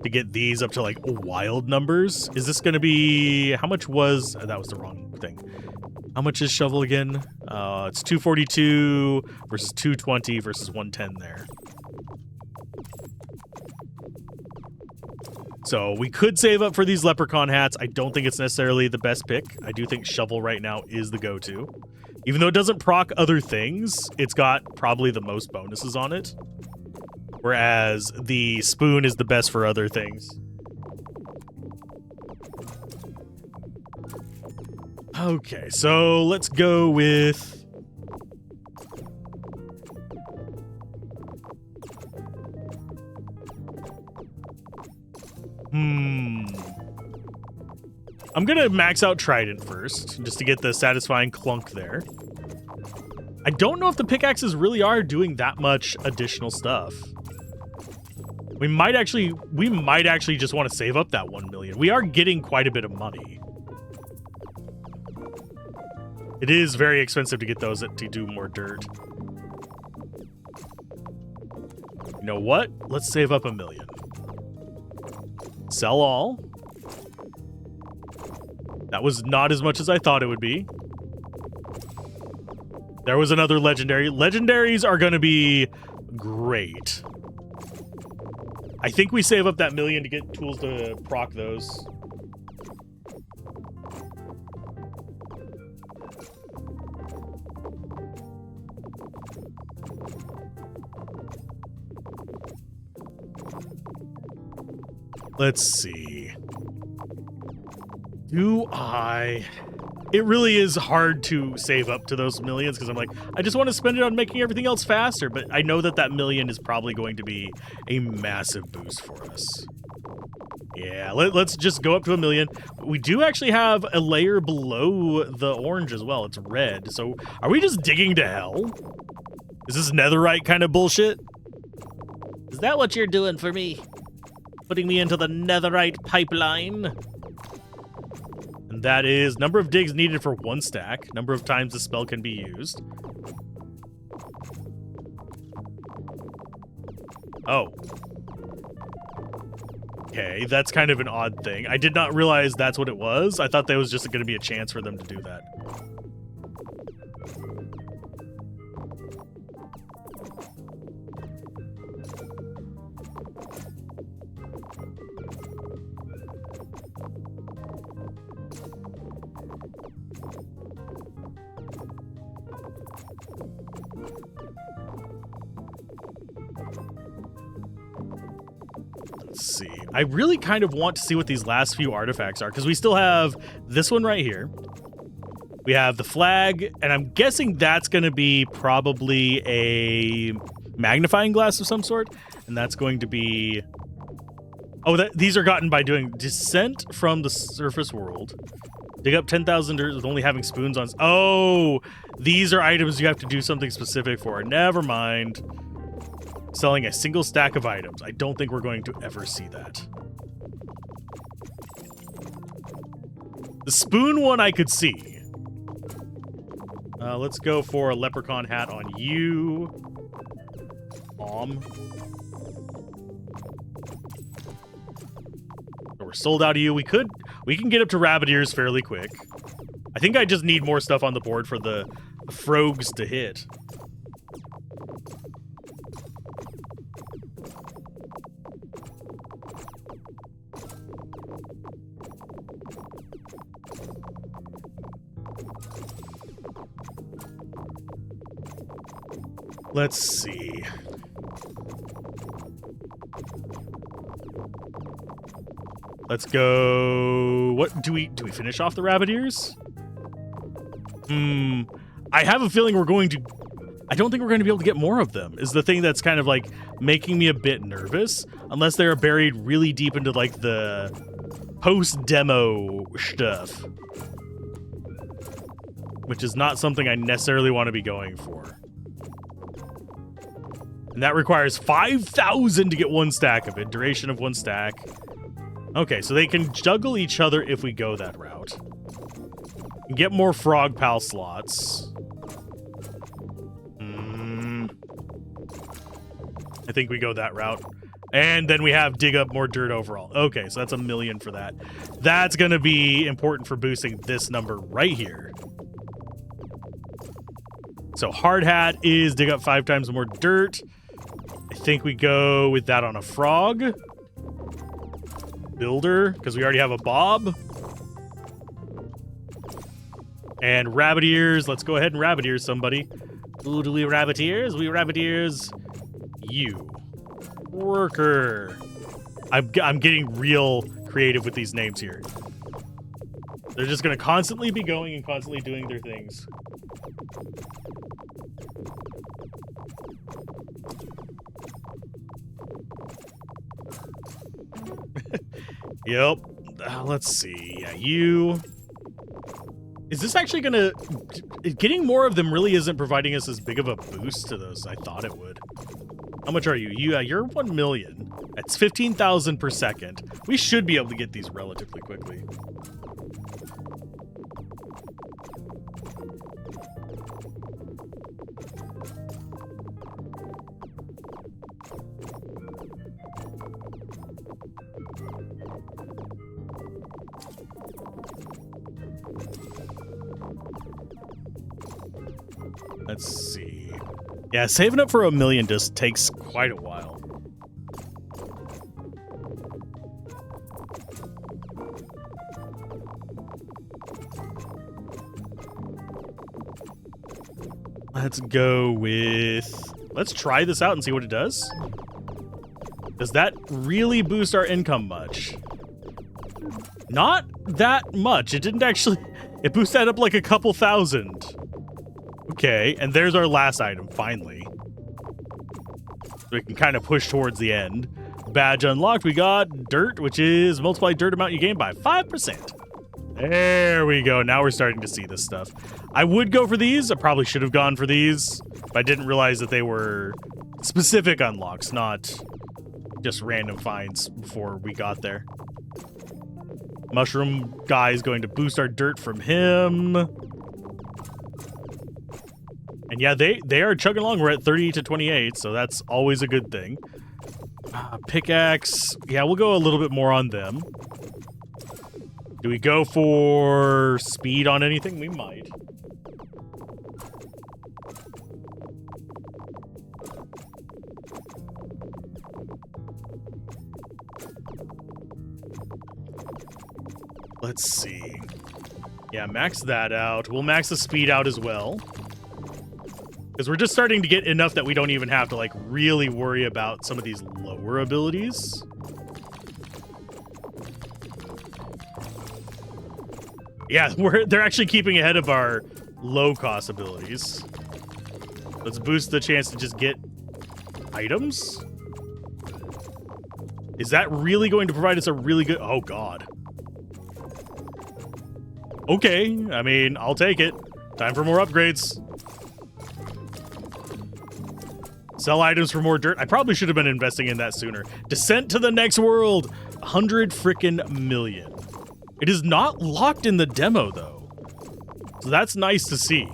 S1: to get these up to like wild numbers. Is this going to be, how much was, that was the wrong thing. How much is shovel again? It's 242 versus 220 versus 110 there. So we could save up for these leprechaun hats. I don't think it's necessarily the best pick. I do think shovel right now is the go-to. Even though it doesn't proc other things, it's got probably the most bonuses on it. Whereas the spoon is the best for other things. Okay, so let's go with... I'm gonna max out Trident first, just to get the satisfying clunk there. I don't know if the pickaxes really are doing that much additional stuff. We might actually just want to save up that 1 million. We are getting quite a bit of money. It is very expensive to get those to do more dirt. You know what? Let's save up 1 million. Sell all. That was not as much as I thought it would be. There was another legendary. Legendaries are going to be great. I think we save up that 1 million to get tools to proc those. Let's see. It really is hard to save up to those millions because I'm like, I just want to spend it on making everything else faster, but I know that 1 million is probably going to be a massive boost for us. Yeah, let's just go up to 1 million. We do actually have a layer below the orange as well. It's red. So are we just digging to hell? Is this netherite kind of bullshit? Is that what you're doing for me? Putting me into the netherite pipeline? And that is number of digs needed for 1 stack. Number of times the spell can be used. Oh. Okay, that's kind of an odd thing. I did not realize that's what it was. I thought there was just going to be a chance for them to do that. Let's see. I really kind of want to see what these last few artifacts are, because we still have this one right here. We have the flag, and I'm guessing that's going to be probably a magnifying glass of some sort, and that's going to be... Oh, these are gotten by doing descent from the surface world. Dig up 10,000 dirt with only having spoons on... Oh, these are items you have to do something specific for. Never mind. Selling a single stack of items. I don't think we're going to ever see that. The spoon one I could see. Let's go for a leprechaun hat on you. We're sold out of you. We can get up to rabbit ears fairly quick. I think I just need more stuff on the board for the frogs to hit. Let's see. Let's go. What do we finish off the rabbit ears? I have a feeling we're going to... I don't think we're going to be able to get more of them, is the thing that's kind of like making me a bit nervous, unless they're buried really deep into like the post-demo stuff, which is not something I necessarily want to be going for. And that requires 5,000 to get 1 stack of it. Duration of 1 stack. Okay, so they can juggle each other if we go that route. Get more frog pal slots. I think we go that route. And then we have dig up more dirt overall. Okay, so that's 1 million for that. That's going to be important for boosting this number right here. So hard hat is dig up 5 times more dirt. I think we go with that on a frog. Builder, because we already have a bob. And rabbit ears. Let's go ahead and rabbit ears somebody. Ooh, do we rabbit ears? We rabbit ears you. Worker. I'm getting real creative with these names here. They're just going to constantly be going and constantly doing their things. Yep. Let's see. Yeah, you. Is this actually going to... Getting more of them really isn't providing us as big of a boost to those as I thought it would. How much are you? You're 1 million. That's 15,000 per second. We should be able to get these relatively quickly. Let's see. Yeah, saving up for 1 million just takes quite a while. Let's go with... Let's try this out and see what it does. Does that really boost our income much? Not that much. It didn't actually... It boosted that up like a couple thousand. Okay, and there's our last item, finally. We can kind of push towards the end. Badge unlocked. We got dirt, which is multiply dirt amount you gain by 5%. There we go. Now we're starting to see this stuff. I would go for these. I probably should have gone for these, but I didn't realize that they were specific unlocks, not just random finds before we got there. Mushroom guy is going to boost our dirt from him. And yeah, they are chugging along. We're at 30 to 28, so that's always a good thing. Pickaxe. Yeah, we'll go a little bit more on them. Do we go for speed on anything? We might. Let's see. Yeah, max that out. We'll max the speed out as well. Because we're just starting to get enough that we don't even have to, like, really worry about some of these lower abilities. Yeah, they're actually keeping ahead of our low-cost abilities. Let's boost the chance to just get items. Is that really going to provide us a really good... Oh, God. Okay, I mean, I'll take it. Time for more upgrades. Sell items for more dirt. I probably should have been investing in that sooner. Descent to the next world. 100 frickin' million. It is not locked in the demo, though. So that's nice to see.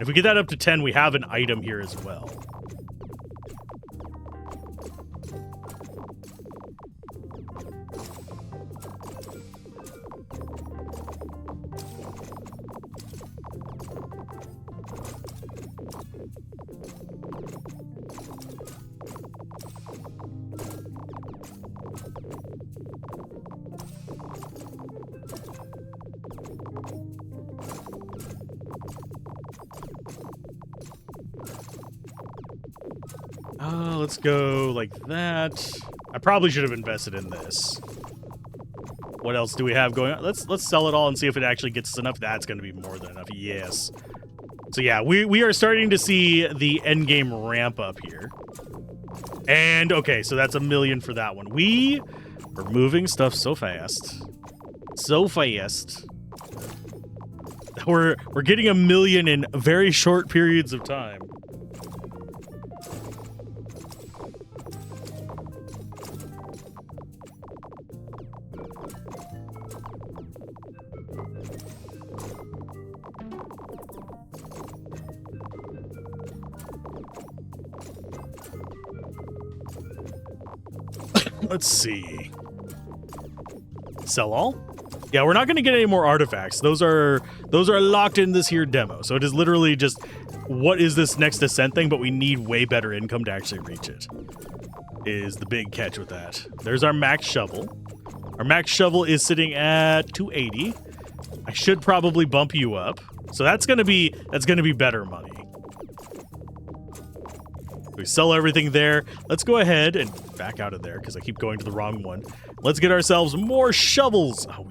S1: If we get that up to 10, we have an item here as well. Let's go like that. I probably should have invested in this. What else do we have going on? Let's sell it all and see if it actually gets us enough. That's going to be more than enough. Yes. So yeah, we are starting to see the end game ramp up here. And okay, so that's 1 million for that one. We are moving stuff so fast. So fast. We're getting 1 million in very short periods of time. Let's see. Sell all? Yeah, we're not going to get any more artifacts. Those are locked in this here demo. So it is literally just, what is this next ascent thing? But we need way better income to actually reach it. Is the big catch with that. There's our max shovel. Our max shovel is sitting at 280. I should probably bump you up. So that's gonna be better money. We sell everything there. Let's go ahead and back out of there because I keep going to the wrong one. Let's get ourselves more shovels. Oh,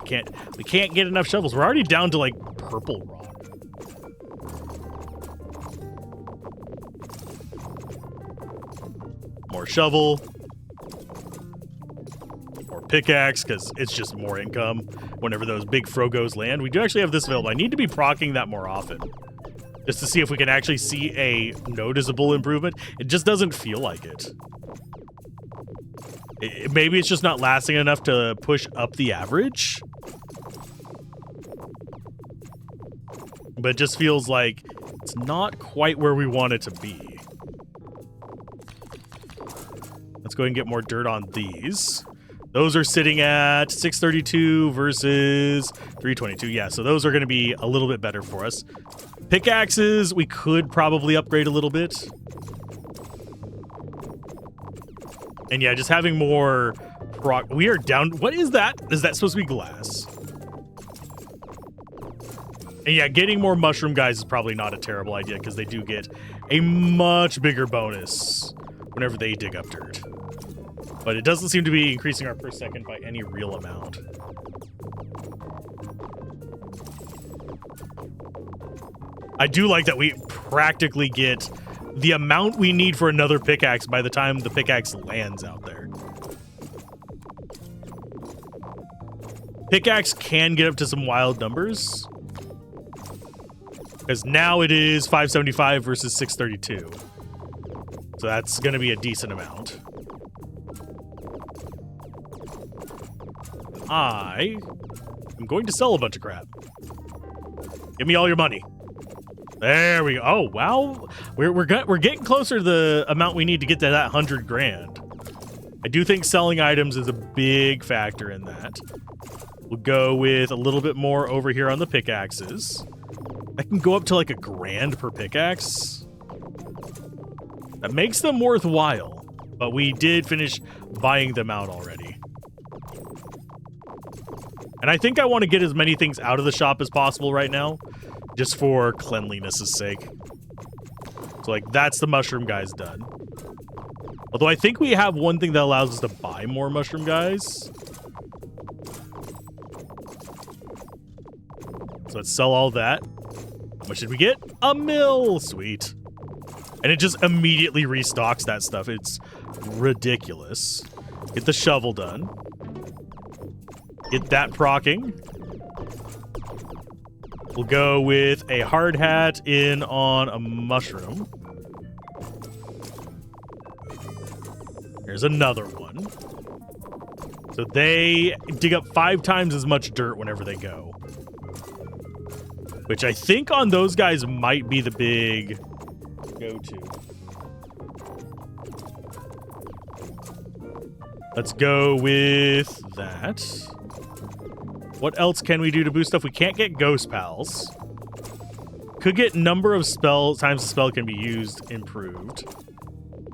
S1: we can't get enough shovels. We're already down to like purple rock. More shovel. More pickaxe because it's just more income whenever those big frogos land. We do actually have this available. I need to be proccing that more often. Just to see if we can actually see a noticeable improvement. It just doesn't feel like it. Maybe it's just not lasting enough to push up the average. But it just feels like it's not quite where we want it to be. Let's go ahead and get more dirt on these. Those are sitting at 632 versus 322. Yeah, so those are going to be a little bit better for us. Pickaxes, we could probably upgrade a little bit. And yeah, just having more proc. We are down. What is that? Is that supposed to be glass? And yeah, getting more mushroom guys is probably not a terrible idea because they do get a much bigger bonus whenever they dig up dirt. But it doesn't seem to be increasing our per second by any real amount. I do like that we practically get the amount we need for another pickaxe by the time the pickaxe lands out there. Pickaxe can get up to some wild numbers. Because now it is 575 versus 632. So that's going to be a decent amount. I am going to sell a bunch of crap. Give me all your money. There we go. Oh, wow. We're getting closer to the amount we need to get to that 100 grand. I do think selling items is a big factor in that. We'll go with a little bit more over here on the pickaxes. I can go up to like $1 grand per pickaxe. That makes them worthwhile, but we did finish buying them out already. And I think I want to get as many things out of the shop as possible right now, just for cleanliness' sake. So, like, that's the mushroom guys done. Although I think we have one thing that allows us to buy more mushroom guys. So let's sell all that. How much did we get? $1 mil! Sweet. And it just immediately restocks that stuff. It's ridiculous. Get the shovel done. Get that procking. We'll go with a hard hat in on a mushroom. Here's another one. So they dig up 5 times as much dirt whenever they go. Which I think on those guys might be the big go-to. Let's go with that. What else can we do to boost stuff? We can't get ghost pals. Could get number of times the spell can be used improved.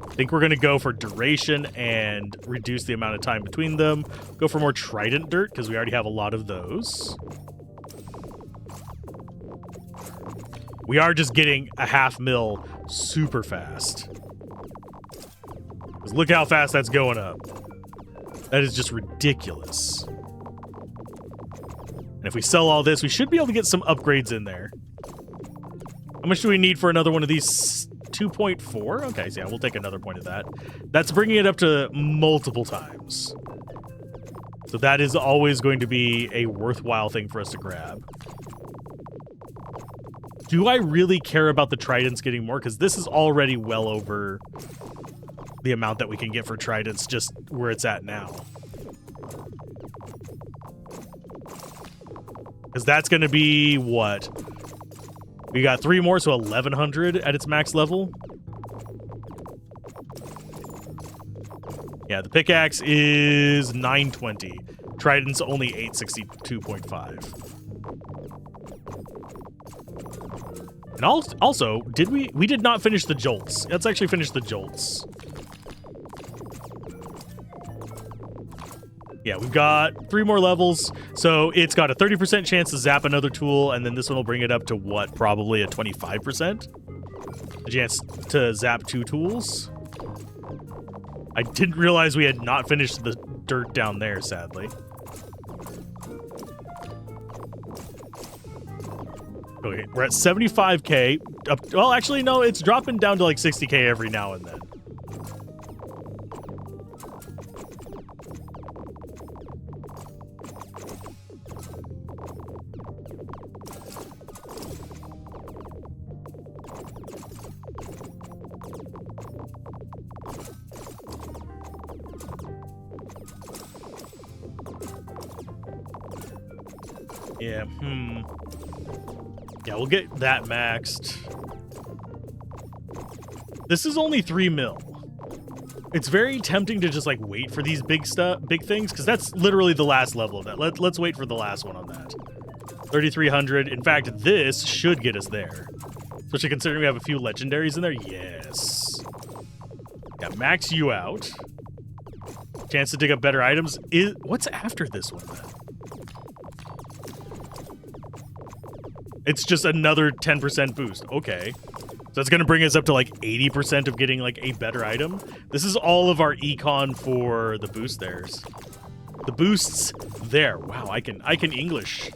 S1: I think we're going to go for duration and reduce the amount of time between them. Go for more trident dirt because we already have a lot of those. We are just getting a $500 mil super fast. Because look how fast that's going up. That is just ridiculous. And if we sell all this, we should be able to get some upgrades in there. How much do we need for another one of these? 2.4? Okay, so yeah, we'll take another point of that. That's bringing it up to multiple times. So that is always going to be a worthwhile thing for us to grab. Do I really care about the tridents getting more? Because this is already well over the amount that we can get for tridents just where it's at now. Because that's going to be what? We got 3 more, so 1,100 at its max level. Yeah, Yeah, the pickaxe is 920. Trident's only 862.5. And also, we did not finish the jolts. Let's actually finish the jolts. Yeah, we've got 3 more levels, so it's got a 30% chance to zap another tool, and then this one will bring it up to what? Probably a 25% chance to zap 2 tools. I didn't realize we had not finished the dirt down there, sadly. Okay, we're at 75k. Well, actually, no, it's dropping down to like 60k every now and then. Yeah, Yeah, we'll get that maxed. This is only 3 mil. It's very tempting to just like wait for these big things, because that's literally the last level of that. Let's wait for the last one on that. 3,300. In fact, this should get us there. Especially considering we have a few legendaries in there. Yes. Yeah, max you out. Chance to dig up better items. What's after this one then? It's just another 10% boost. Okay. So that's going to bring us up to like 80% of getting like a better item. This is all of our econ for the boost there's. The boosts there. Wow, I can English.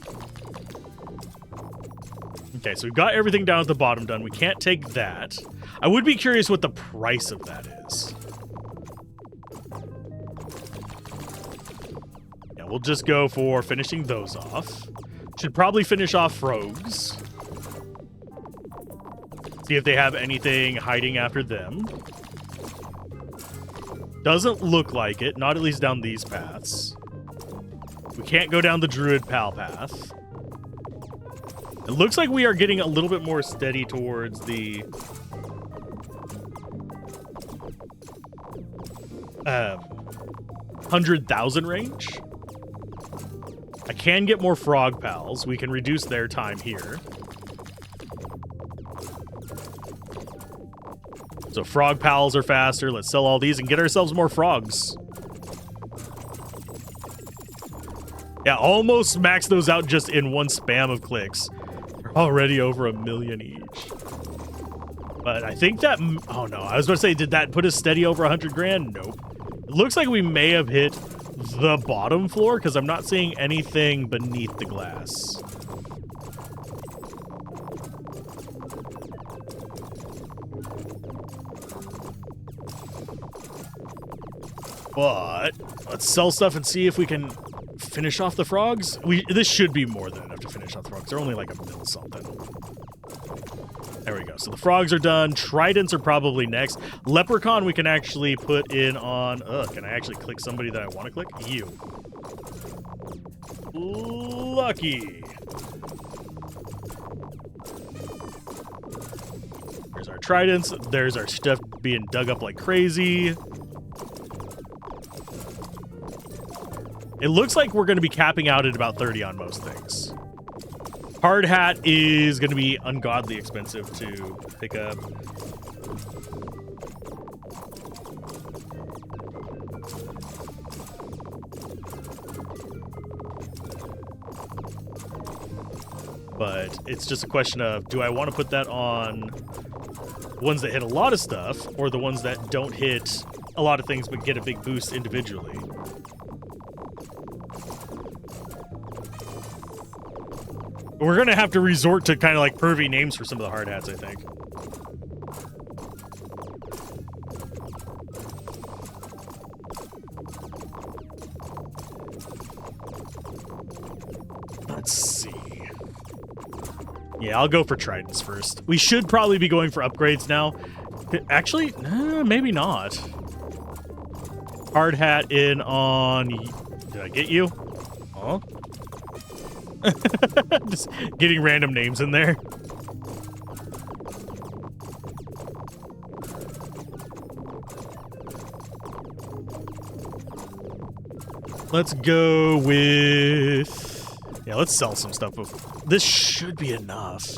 S1: Okay, so we've got everything down at the bottom done. We can't take that. I would be curious what the price of that is. Yeah, we'll just go for finishing those off. Should probably finish off Frogs. See if they have anything hiding after them. Doesn't look like it, not at least down these paths. We can't go down the Druid Pal path. It looks like we are getting a little bit more steady towards the 100,000 range. I can get more Frog Pals. We can reduce their time here. So Frog Pals are faster. Let's sell all these and get ourselves more frogs. Yeah, almost max those out just in one spam of clicks. They're already over 1 million each. But I think that... Oh, no. I was about to say, did that put us steady over 100 grand? Nope. It looks like we may have hit the bottom floor, because I'm not seeing anything beneath the glass. But let's sell stuff and see if we can finish off the frogs. This should be more than enough to finish off the frogs. They're only like 1 mil something. There we go. So the frogs are done. Tridents are probably next. Leprechaun we can actually put in on... can I actually click somebody that I want to click? You. Lucky. There's our tridents. There's our stuff being dug up like crazy. It looks like we're going to be capping out at about 30 on most things. Hard hat is going to be ungodly expensive to pick up. But it's just a question of, do I want to put that on ones that hit a lot of stuff, or the ones that don't hit a lot of things but get a big boost individually? We're going to have to resort to kind of like pervy names for some of the hard hats, I think. Let's see. Yeah, I'll go for tridents first. We should probably be going for upgrades now. Actually, maybe not. Hard hat in on... Did I get you? Huh? Just getting random names in there. Let's go with... Yeah, let's sell some stuff. This should be enough.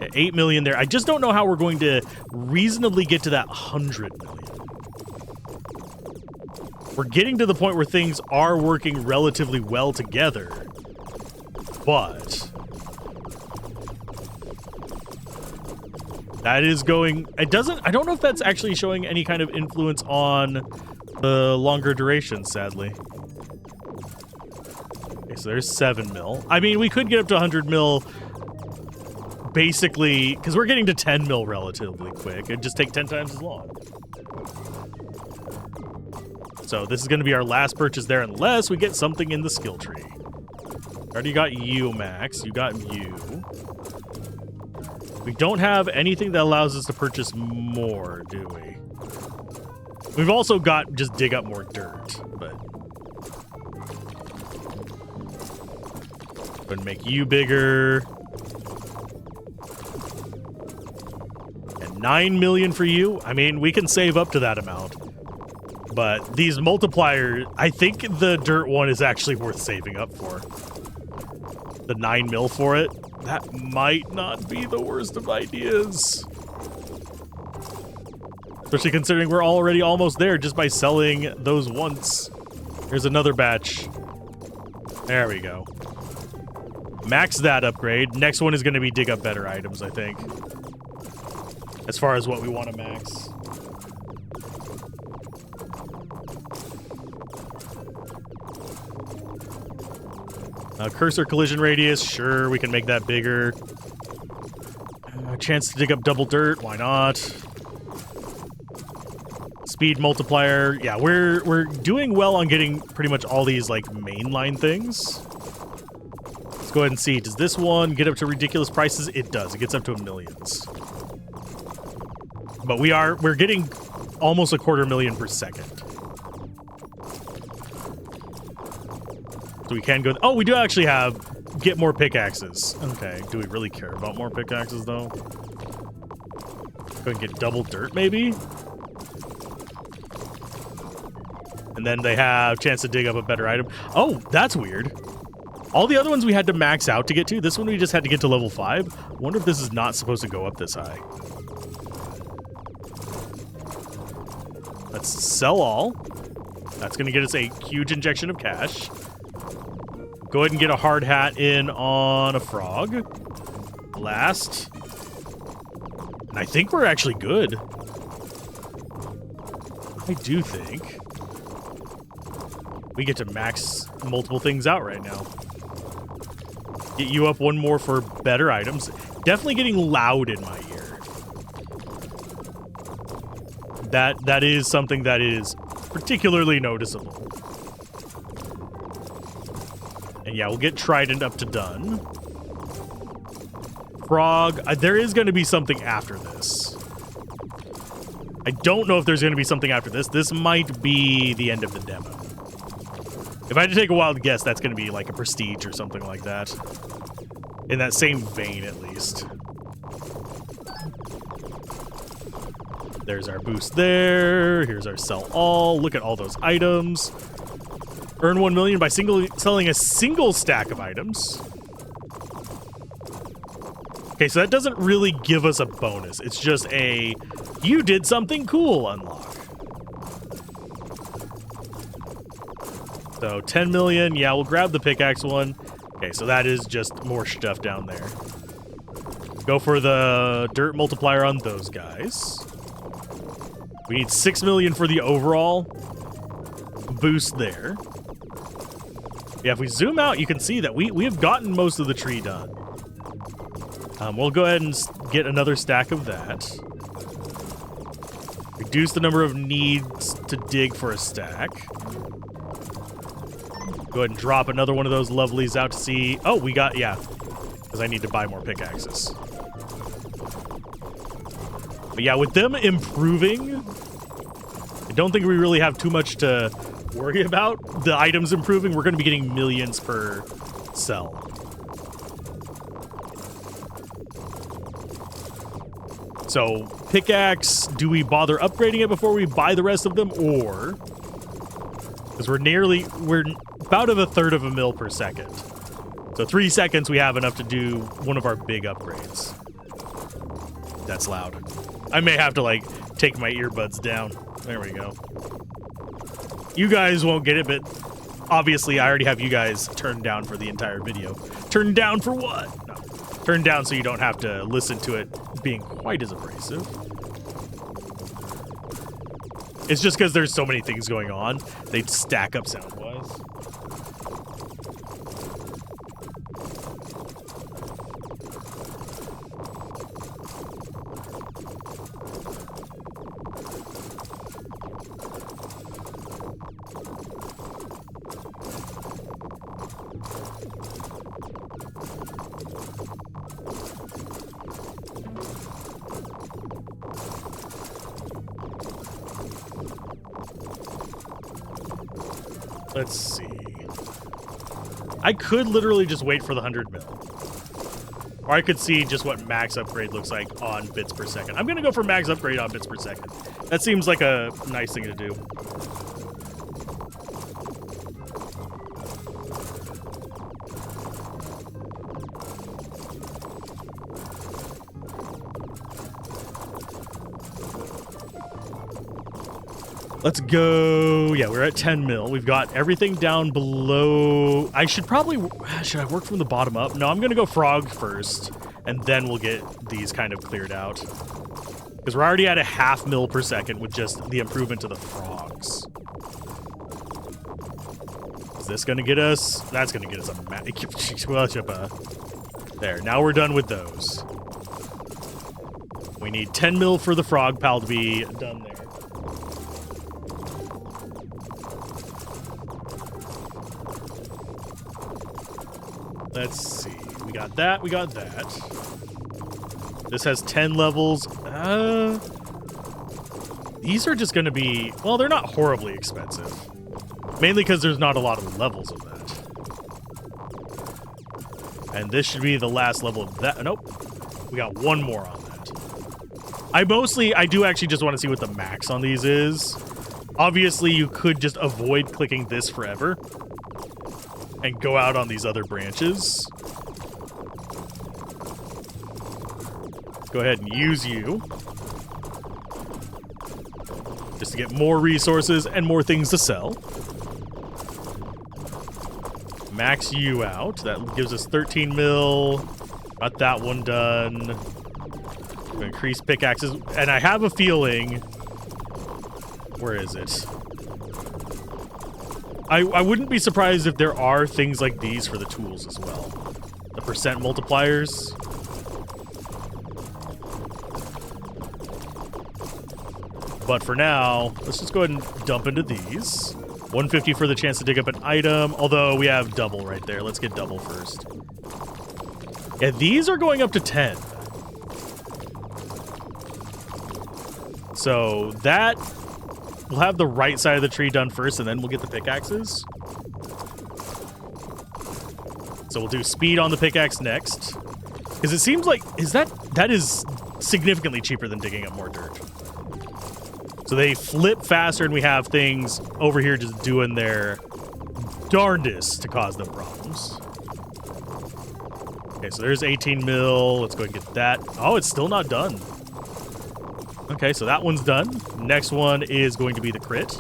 S1: Yeah, 8 million there. I just don't know how we're going to reasonably get to that 100 million. We're getting to the point where things are working relatively well together. But... that is going... It doesn't... I don't know if that's actually showing any kind of influence on the longer duration, sadly. Okay, so there's 7 mil. I mean, we could get up to 100 mil basically, because we're getting to 10 mil relatively quick. It'd just take 10 times as long. So this is going to be our last purchase there unless we get something in the skill tree. Already got you, Max. You got you. We don't have anything that allows us to purchase more, do we? We've also got just dig up more dirt, but... Go ahead and make you bigger. And 9 million for you. I mean, we can save up to that amount. But these multipliers, I think the dirt one is actually worth saving up for. The 9 mil for it, that might not be the worst of ideas. Especially considering we're already almost there just by selling those once. Here's another batch. There we go. Max that upgrade. Next one is going to be dig up better items, I think. As far as what we want to max. Cursor collision radius, sure, we can make that bigger. Chance to dig up double dirt, why not? Speed multiplier, yeah, we're doing well on getting pretty much all these like mainline things. Let's go ahead and see. Does this one get up to ridiculous prices? It does. It gets up to millions. But we're getting almost 250,000 per second. So we can go... Oh, we do actually have... Get more pickaxes. Okay. Do we really care about more pickaxes, though? Go ahead and get double dirt, maybe? And then they have chance to dig up a better item. Oh, that's weird. All the other ones we had to max out to get to. This one we just had to get to level 5. I wonder if this is not supposed to go up this high. Let's sell all. That's going to get us a huge injection of cash. Go ahead and get a hard hat in on a frog. Last. And I think we're actually good. I do think. We get to max multiple things out right now. Get you up one more for better items. Definitely getting loud in my ear. That is something that is particularly noticeable. And yeah, we'll get Trident up to done. Frog. There is going to be something after this. I don't know if there's going to be something after this. This might be the end of the demo. If I had to take a wild guess, that's going to be like a prestige or something like that. In that same vein, at least. There's our boost there. Here's our sell all. Look at all those items. Earn 1 million by selling a single stack of items. Okay, so that doesn't really give us a bonus. It's just a, you did something cool unlock. So 10 million, yeah, we'll grab the pickaxe one. Okay, so that is just more stuff down there. Go for the dirt multiplier on those guys. We need 6 million for the overall boost there. Yeah, if we zoom out, you can see that we have gotten most of the tree done. We'll go ahead and get another stack of that. Reduce the number of needs to dig for a stack. Go ahead and drop another one of those lovelies out to see... Oh, we got... Yeah, because I need to buy more pickaxes. But yeah, with them improving, I don't think we really have too much to worry about. The items improving, we're going to be getting millions per cell. So, pickaxe, do we bother upgrading it before we buy the rest of them, or Because we're about of a third of a mil per second. So 3 seconds we have enough to do one of our big upgrades. That's loud. I may have to, like, take my earbuds down. There we go. You guys won't get it, but obviously I already have you guys turned down for the entire video. Turned down for what? No. Turned down so you don't have to listen to it being quite as abrasive. It's just because there's so many things going on, they'd stack up sound-wise. Let's see. I could literally just wait for the 100 mil. Or I could see just what max upgrade looks like on bits per second. I'm going to go for max upgrade on bits per second. That seems like a nice thing to do. Let's go. Yeah, we're at 10 mil. We've got everything down below. Should I work from the bottom up? No, I'm going to go frog first, and then we'll get these kind of cleared out. Because we're already at a 0.5 mil per second with just the improvement to the frogs. Is this going to get us? That's going to get us a... There, now we're done with those. We need 10 mil for the frog pal to be done there. Let's see. We got that. We got that. This has 10 levels. These are just going to be... Well, they're not horribly expensive. Mainly because there's not a lot of levels of that. And this should be the last level of that. Nope. We got one more on that. I do actually just want to see what the max on these is. Obviously, you could just avoid clicking this forever and go out on these other branches. Let's go ahead and use you. Just to get more resources and more things to sell. Max you out. That gives us 13 mil. Got that one done. Increase pickaxes. And I have a feeling... Where is it? I wouldn't be surprised if there are things like these for the tools as well. The percent multipliers. But for now, let's just go ahead and dump into these. 150 for the chance to dig up an item, although we have double right there. Let's get double first. Yeah, these are going up to 10. So that... We'll have the right side of the tree done first, and then we'll get the pickaxes. So we'll do speed on the pickaxe next. Because it seems like... That is significantly cheaper than digging up more dirt. So they flip faster, and we have things over here just doing their darndest to cause them problems. Okay, so there's 18 mil. Let's go and get that. Oh, it's still not done. Okay, so that one's done. Next one is going to be the crit.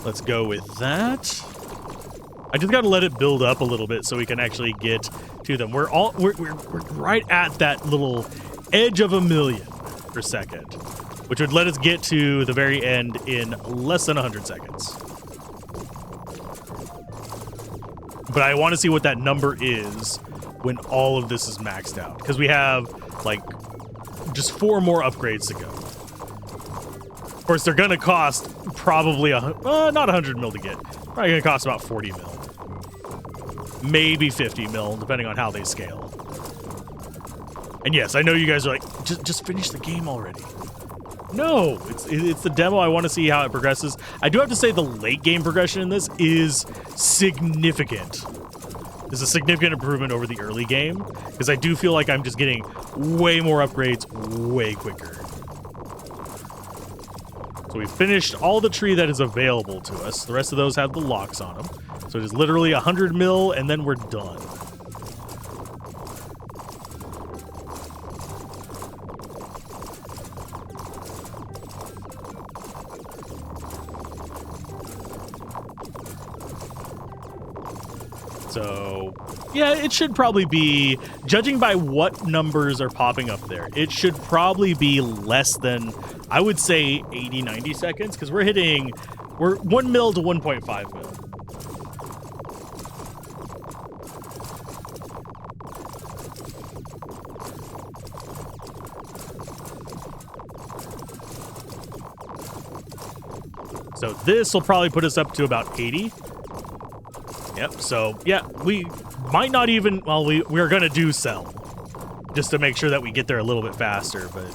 S1: Let's go with that. I just got to let it build up a little bit so we can actually get to them. We're right at that little edge of 1 million per second, which would let us get to the very end in less than 100 seconds. But I want to see what that number is when all of this is maxed out, because we have like just 4 more upgrades to go. Of course, they're going to cost probably not 100 mil to get. Probably going to cost about 40 mil. Maybe 50 mil, depending on how they scale. And yes, I know you guys are like, just finish the game already. No, it's the demo. I want to see how it progresses. I do have to say the late game progression in this is significant. It's a significant improvement over the early game, because I do feel like I'm just getting way more upgrades way quicker. So we finished all the tree that is available to us. The rest of those have the locks on them. So it is literally 100 mil, and then we're done. So, yeah, it should probably be, judging by what numbers are popping up there, it should probably be less than, I would say, 80, 90 seconds, because we're 1 mil to 1.5 mil. So this will probably put us up to about 80. Yep, so, yeah, we might not even, well, we're going to do sell, just to make sure that we get there a little bit faster, but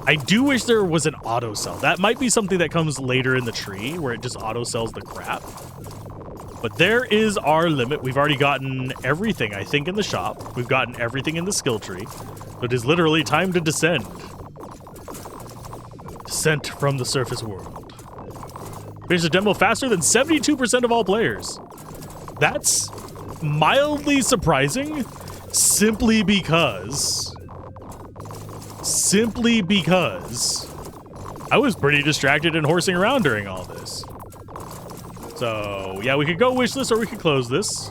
S1: I do wish there was an auto sell. That might be something that comes later in the tree, where it just auto sells the crap. But there is our limit. We've already gotten everything, I think, in the shop. We've gotten everything in the skill tree. So it is literally time to descend. Descent from the surface world. Finish the demo faster than 72% of all players. That's mildly surprising, simply because I was pretty distracted and horsing around during all this. So, yeah, we could go wish this or we could close this.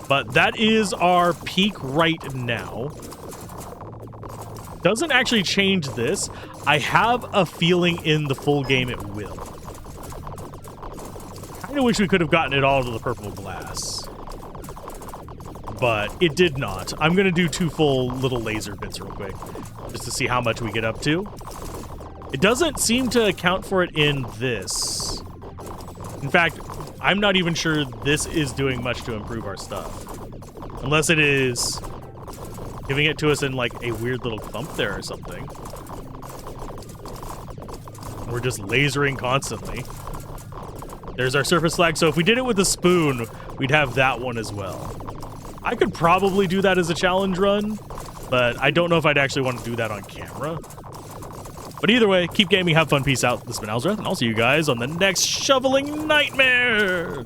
S1: But that is our peak right now. Doesn't actually change this. I have a feeling in the full game it will. I wish we could have gotten it all to the purple glass, but it did not. I'm going to do 2 full little laser bits real quick, just to see how much we get up to. It doesn't seem to account for it in this. In fact, I'm not even sure this is doing much to improve our stuff, unless it is giving it to us in like a weird little clump there or something. We're just lasering constantly. There's our surface flag. So if we did it with a spoon, we'd have that one as well. I could probably do that as a challenge run, but I don't know if I'd actually want to do that on camera. But either way, keep gaming, have fun, peace out. This has been Alzorath, and I'll see you guys on the next shoveling nightmare.